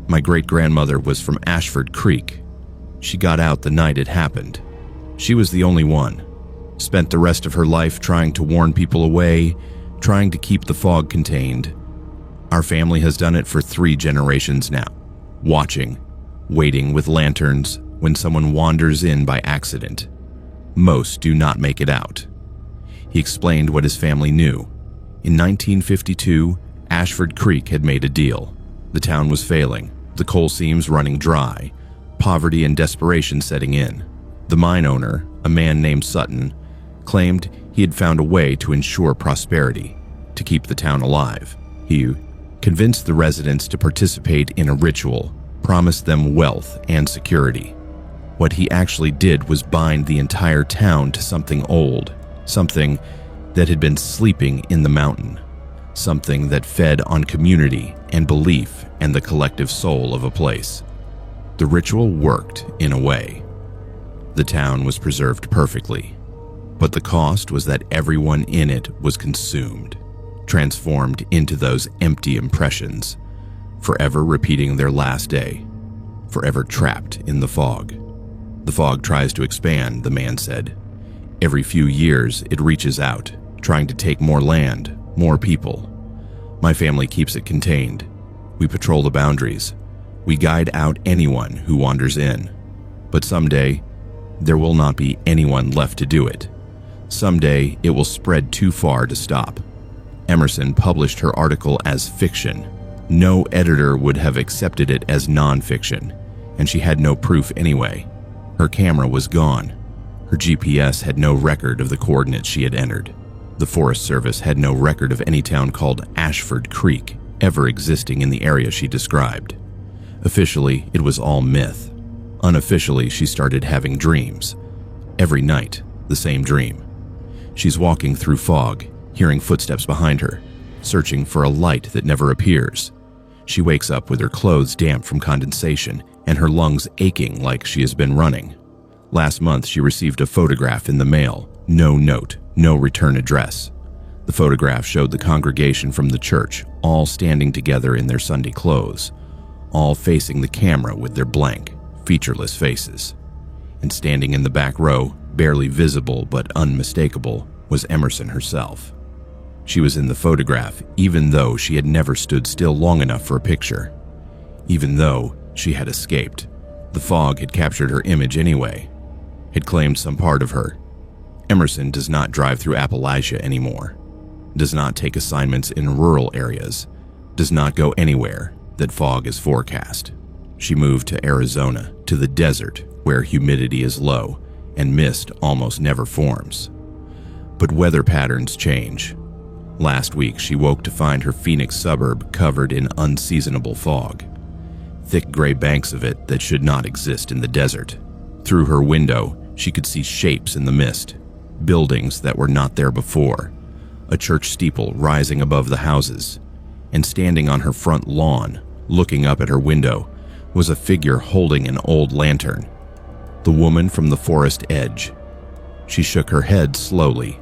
S1: "My great-grandmother was from Ashford Creek. She got out the night it happened. She was the only one. Spent the rest of her life trying to warn people away, trying to keep the fog contained. Our family has done it for 3 generations now, watching, waiting with lanterns when someone wanders in by accident. Most do not make it out." He explained what his family knew. In 1952, Ashford Creek had made a deal. The town was failing, the coal seams running dry, poverty and desperation setting in. The mine owner, a man named Sutton, claimed he had found a way to ensure prosperity, to keep the town alive. He convinced the residents to participate in a ritual, promised them wealth and security. What he actually did was bind the entire town to something old, something that had been sleeping in the mountain, something that fed on community and belief and the collective soul of a place. The ritual worked in a way. The town was preserved perfectly, but the cost was that everyone in it was consumed, transformed into those empty impressions, forever repeating their last day, forever trapped in the fog. "The fog tries to expand," the man said. "Every few years it reaches out, trying to take more land, more people. My family keeps it contained. We patrol the boundaries. We guide out anyone who wanders in. But someday, there will not be anyone left to do it. Someday, it will spread too far to stop." Emerson published her article as fiction. No editor would have accepted it as non-fiction, and she had no proof anyway. Her camera was gone. Her GPS had no record of the coordinates she had entered. The Forest Service had no record of any town called Ashford Creek ever existing in the area she described. Officially, it was all myth. Unofficially, she started having dreams. Every night, the same dream. She's walking through fog, hearing footsteps behind her, searching for a light that never appears. She wakes up with her clothes damp from condensation and her lungs aching like she has been running. Last month, she received a photograph in the mail. No note, no return address. The photograph showed the congregation from the church, all standing together in their Sunday clothes, all facing the camera with their blank, featureless faces. And standing in the back row, barely visible but unmistakable, was Emerson herself. She was in the photograph even though she had never stood still long enough for a picture. Even though she had escaped. The fog had captured her image anyway, had claimed some part of her. Emerson does not drive through Appalachia anymore, does not take assignments in rural areas, does not go anywhere that fog is forecast. She moved to Arizona, to the desert where humidity is low and mist almost never forms. But weather patterns change. Last week, she woke to find her Phoenix suburb covered in unseasonable fog. Thick gray banks of it that should not exist in the desert. Through her window, she could see shapes in the mist, buildings that were not there before, a church steeple rising above the houses, and standing on her front lawn, looking up at her window, was a figure holding an old lantern. The woman from the forest edge. She shook her head slowly,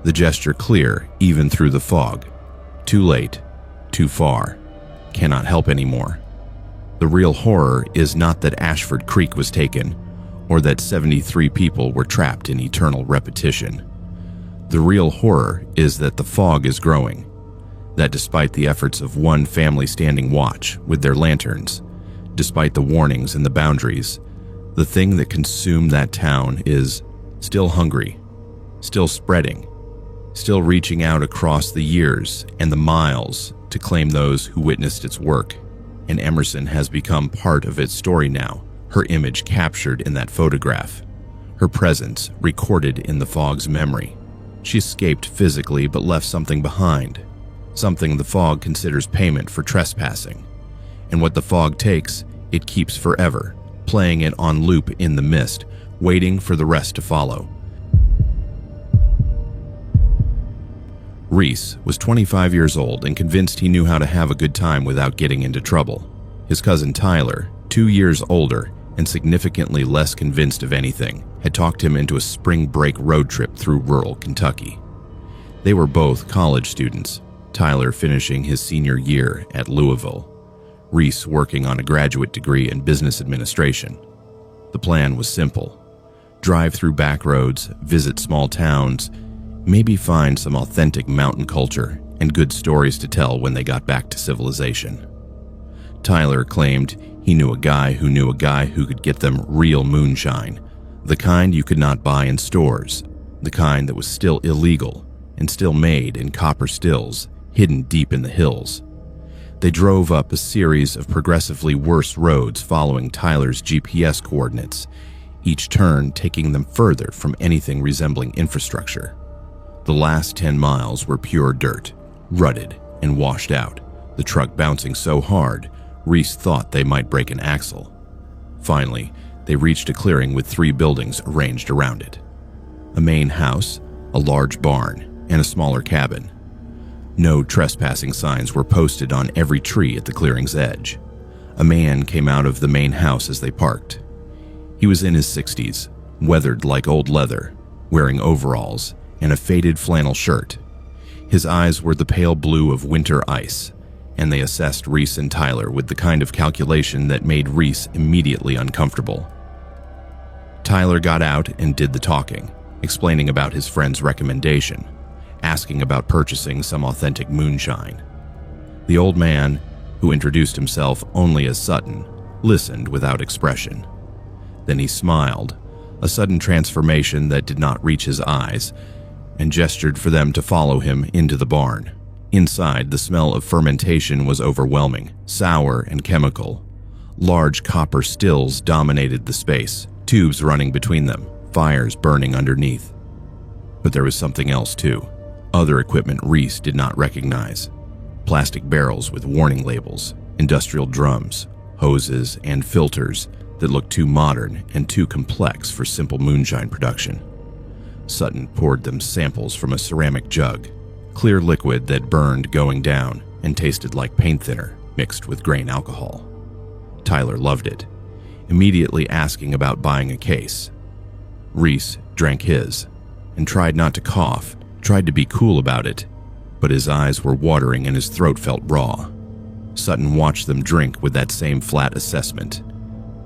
S1: the gesture clear even through the fog. Too late, too far, cannot help anymore. The real horror is not that Ashford Creek was taken, or that 73 people were trapped in eternal repetition. The real horror is that the fog is growing, that despite the efforts of one family standing watch with their lanterns, despite the warnings and the boundaries, the thing that consumed that town is still hungry, still spreading, still reaching out across the years and the miles to claim those who witnessed its work. And Emerson has become part of its story now, her image captured in that photograph, her presence recorded in the fog's memory. She escaped physically but left something behind, something the fog considers payment for trespassing. And what the fog takes, it keeps forever, playing it on loop in the mist, waiting for the rest to follow. Reese was 25 years old and convinced he knew how to have a good time without getting into trouble. His cousin Tyler, 2 years older and significantly less convinced of anything, had talked him into a spring break road trip through rural Kentucky. They were both college students, Tyler finishing his senior year at Louisville, Reese working on a graduate degree in business administration. The plan was simple: drive through back roads, visit small towns, maybe find some authentic mountain culture and good stories to tell when they got back to civilization. Tyler claimed he knew a guy who could get them real moonshine, the kind you could not buy in stores, the kind that was still illegal and still made in copper stills hidden deep in the hills. They drove up a series of progressively worse roads following Tyler's GPS coordinates, each turn taking them further from anything resembling infrastructure. The last 10 miles were pure dirt, rutted and washed out, the truck bouncing so hard, Reese thought they might break an axle. Finally, they reached a clearing with 3 buildings arranged around it. A main house, a large barn, and a smaller cabin. No trespassing signs were posted on every tree at the clearing's edge. A man came out of the main house as they parked. He was in his 60s, weathered like old leather, wearing overalls and a faded flannel shirt. His eyes were the pale blue of winter ice, and they assessed Reese and Tyler with the kind of calculation that made Reese immediately uncomfortable. Tyler got out and did the talking, explaining about his friend's recommendation, asking about purchasing some authentic moonshine. The old man, who introduced himself only as Sutton, listened without expression. Then he smiled, a sudden transformation that did not reach his eyes, and gestured for them to follow him into the barn. Inside, the smell of fermentation was overwhelming, sour and chemical. Large copper stills dominated the space, tubes running between them, fires burning underneath. But there was something else too, other equipment Reese did not recognize. Plastic barrels with warning labels, industrial drums, hoses, and filters that looked too modern and too complex for simple moonshine production. Sutton poured them samples from a ceramic jug, clear liquid that burned going down and tasted like paint thinner mixed with grain alcohol. Tyler loved it. immediately asking about buying a case. Reese drank his and tried not to cough, tried to be cool about it, but his eyes were watering and his throat felt raw. Sutton watched them drink with that same flat assessment,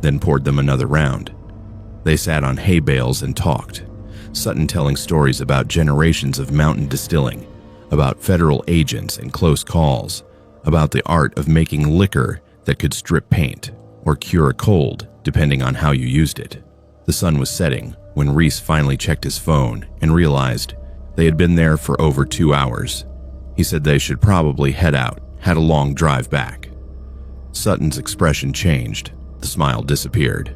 S1: then poured them another round. They sat on hay bales and talked, Sutton telling stories about generations of mountain distilling, about federal agents and close calls, about the art of making liquor that could strip paint or cure a cold, depending on how you used it. The sun was setting when Reese finally checked his phone and realized they had been there for over 2 hours. He said they should probably head out, had a long drive back. Sutton's expression changed. The smile disappeared.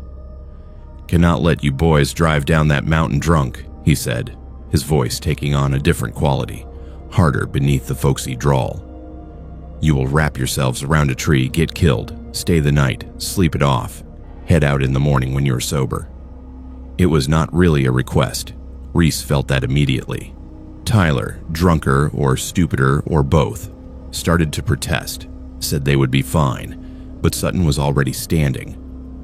S1: "Cannot let you boys drive down that mountain drunk," he said, his voice taking on a different quality, harder beneath the folksy drawl. "You will wrap yourselves around a tree, get killed, stay the night, sleep it off, head out in the morning when you're sober." It was not really a request. Reese felt that immediately. Tyler, drunker or stupider or both, started to protest, said they would be fine, but Sutton was already standing,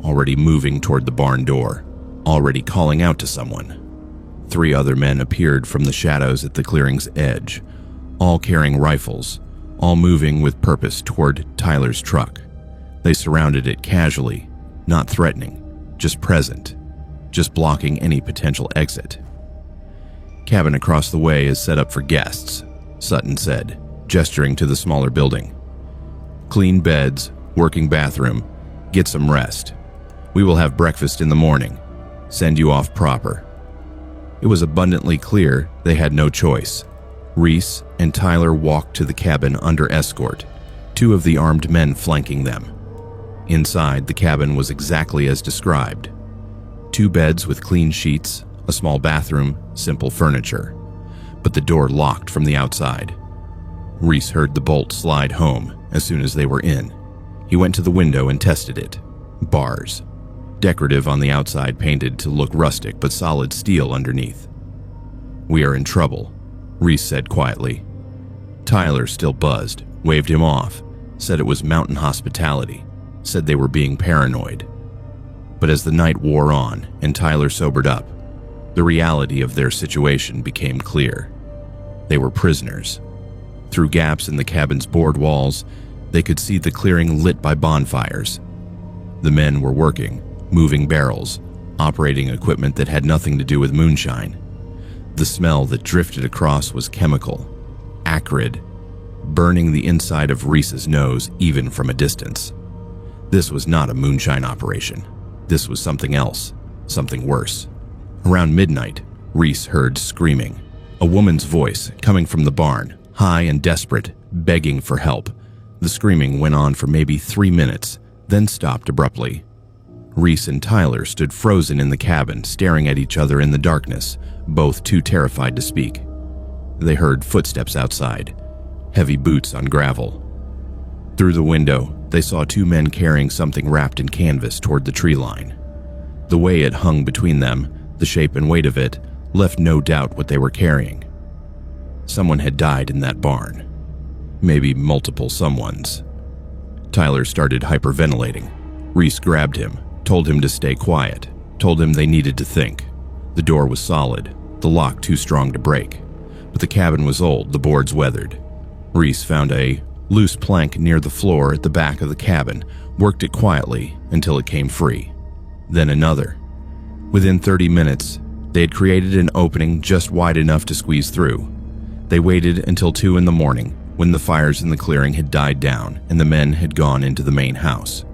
S1: already moving toward the barn door, already calling out to someone. 3 other men appeared from the shadows at the clearing's edge, all carrying rifles, all moving with purpose toward Tyler's truck. They surrounded it casually, not threatening, just present, just blocking any potential exit. "Cabin across the way is set up for guests," Sutton said, gesturing to the smaller building. "Clean beds, working bathroom, get some rest. We will have breakfast in the morning, send you off proper." It was abundantly clear they had no choice. Reese and Tyler walked to the cabin under escort, 2 of the armed men flanking them. Inside, the cabin was exactly as described. 2 beds with clean sheets, a small bathroom, simple furniture, but the door locked from the outside. Reese heard the bolt slide home as soon as they were in. He went to the window and tested it. Bars. Decorative on the outside, painted to look rustic but solid steel underneath. "We are in trouble," Reese said quietly. Tyler still buzzed, waved him off, said it was mountain hospitality, said they were being paranoid. But as the night wore on and Tyler sobered up, the reality of their situation became clear. They were prisoners. Through gaps in the cabin's board walls, they could see the clearing lit by bonfires. The men were working, moving barrels, operating equipment that had nothing to do with moonshine. The smell that drifted across was chemical, acrid, burning the inside of Reese's nose even from a distance. This was not a moonshine operation. This was something else, something worse. Around midnight, Reese heard screaming. A woman's voice coming from the barn, high and desperate, begging for help. The screaming went on for maybe 3 minutes, then stopped abruptly. Reese and Tyler stood frozen in the cabin, staring at each other in the darkness, both too terrified to speak. They heard footsteps outside, heavy boots on gravel. Through the window, they saw 2 men carrying something wrapped in canvas toward the tree line. The way it hung between them, the shape and weight of it, left no doubt what they were carrying. Someone had died in that barn. Maybe multiple someones. Tyler started hyperventilating. Reese grabbed him, told him to stay quiet, told him they needed to think. The door was solid, the lock too strong to break. But the cabin was old, the boards weathered. Reese found a loose plank near the floor at the back of the cabin, worked it quietly until it came free. Then another. Within 30 minutes, they had created an opening just wide enough to squeeze through. They waited until 2 in the morning, when the fires in the clearing had died down and the men had gone into the main house.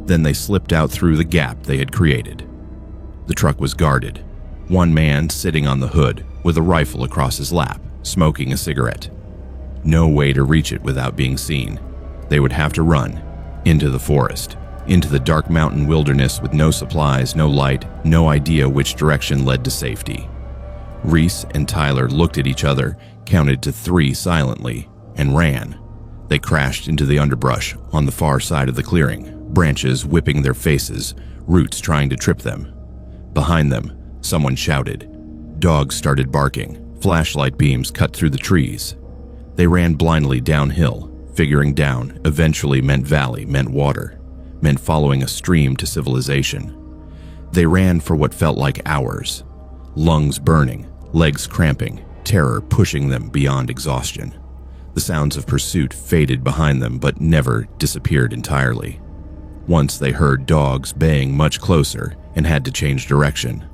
S1: Then they slipped out through the gap they had created. The truck was guarded. 1 man sitting on the hood with a rifle across his lap, smoking a cigarette. No way to reach it without being seen. They would have to run into the forest, into the dark mountain wilderness with no supplies, no light, no idea which direction led to safety. Reese and Tyler looked at each other, counted to 3 silently, and ran. They crashed into the underbrush on the far side of the clearing, branches whipping their faces, roots trying to trip them. Behind them, someone shouted. Dogs started barking. Flashlight beams cut through the trees. They ran blindly downhill, figuring down eventually meant valley, meant water, meant following a stream to civilization. They ran for what felt like hours, lungs burning, legs cramping, terror pushing them beyond exhaustion. The sounds of pursuit faded behind them but never disappeared entirely. Once they heard dogs baying much closer and had to change direction.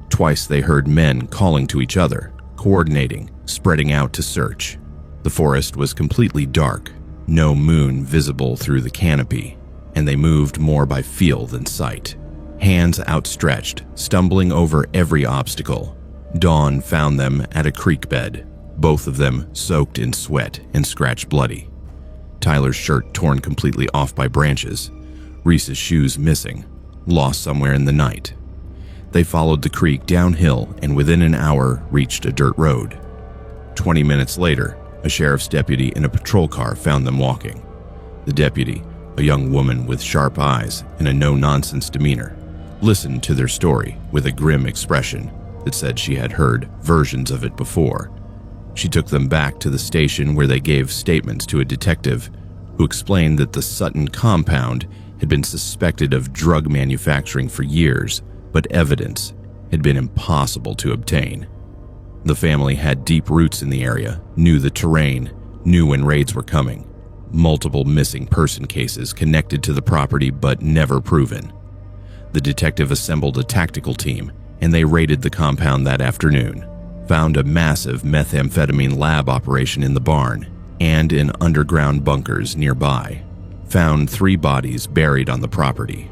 S1: Twice they heard men calling to each other, coordinating, spreading out to search. The forest was completely dark, no moon visible through the canopy, and they moved more by feel than sight. Hands outstretched, stumbling over every obstacle. Dawn found them at a creek bed, both of them soaked in sweat and scratched bloody. Tyler's shirt torn completely off by branches, Reese's shoes missing, lost somewhere in the night. They followed the creek downhill and within an hour reached a dirt road. 20 minutes later, a sheriff's deputy in a patrol car found them walking. The deputy, a young woman with sharp eyes and a no-nonsense demeanor, listened to their story with a grim expression that said she had heard versions of it before. She took them back to the station where they gave statements to a detective who explained that the Sutton compound had been suspected of drug manufacturing for years, but evidence had been impossible to obtain. The family had deep roots in the area, knew the terrain, knew when raids were coming. Multiple missing person cases connected to the property but never proven. The detective assembled a tactical team and they raided the compound that afternoon, found a massive methamphetamine lab operation in the barn and in underground bunkers nearby, found 3 bodies buried on the property,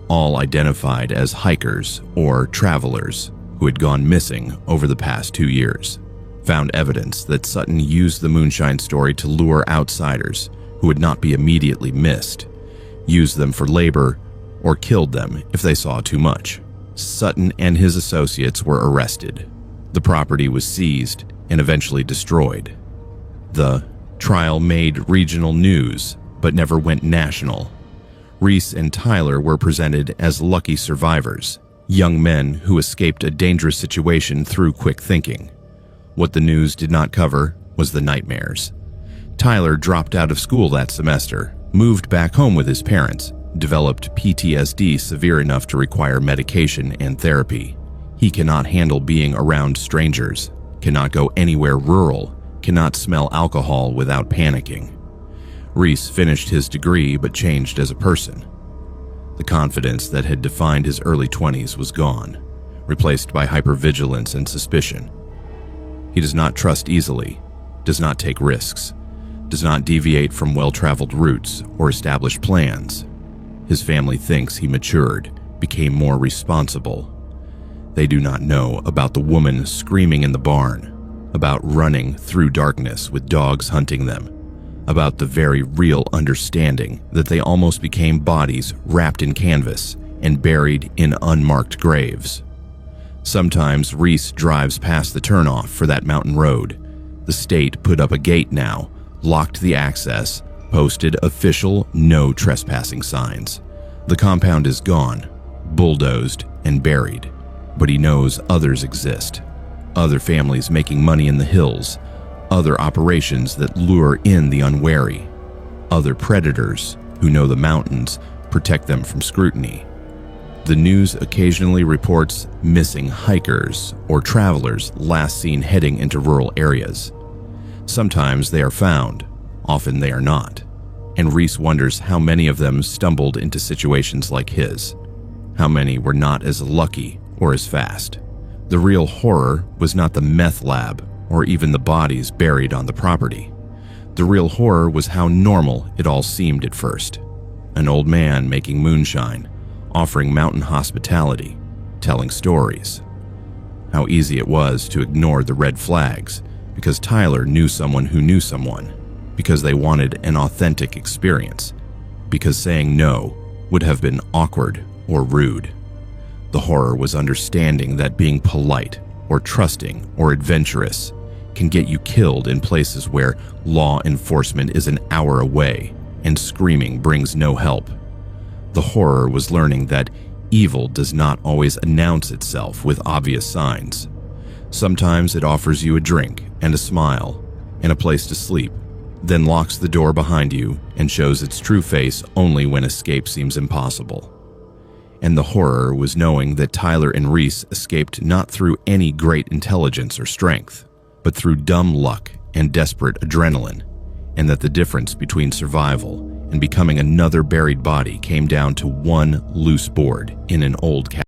S1: all identified as hikers or travelers who had gone missing over the past 2 years, found evidence that Sutton used the moonshine story to lure outsiders who would not be immediately missed, used them for labor, or killed them if they saw too much. Sutton and his associates were arrested. The property was seized and eventually destroyed. The trial made regional news, but never went national. Reese and Tyler were presented as lucky survivors, young men who escaped a dangerous situation through quick thinking. What the news did not cover was the nightmares. Tyler dropped out of school that semester, moved back home with his parents, developed PTSD severe enough to require medication and therapy. He cannot handle being around strangers, cannot go anywhere rural, cannot smell alcohol without panicking. Reese finished his degree but changed as a person. The confidence that had defined his early 20s was gone, replaced by hypervigilance and suspicion. He does not trust easily, does not take risks, does not deviate from well-traveled routes or established plans. His family thinks he matured, became more responsible. They do not know about the woman screaming in the barn, about running through darkness with dogs hunting them, about the very real understanding that they almost became bodies wrapped in canvas and buried in unmarked graves. Sometimes Reese drives past the turnoff for that mountain road. The state put up a gate now, locked the access, posted official no trespassing signs. The compound is gone, bulldozed and buried, but he knows others exist. Other families making money in the hills, other operations that lure in the unwary, other predators who know the mountains protect them from scrutiny. The news occasionally reports missing hikers or travelers last seen heading into rural areas. Sometimes they are found, often they are not, and Reese wonders how many of them stumbled into situations like his. How many were not as lucky or as fast. The real horror was not the meth lab or even the bodies buried on the property. The real horror was how normal it all seemed at first. An old man making moonshine, offering mountain hospitality, telling stories. How easy it was to ignore the red flags because Tyler knew someone who knew someone, because they wanted an authentic experience, because saying no would have been awkward or rude. The horror was understanding that being polite or trusting or adventurous can get you killed in places where law enforcement is an hour away and screaming brings no help. The horror was learning that evil does not always announce itself with obvious signs. Sometimes it offers you a drink and a smile and a place to sleep, then locks the door behind you and shows its true face only when escape seems impossible. And the horror was knowing that Tyler and Reese escaped not through any great intelligence or strength, but through dumb luck and desperate adrenaline, and that the difference between survival and becoming another buried body came down to one loose board in an old cabin.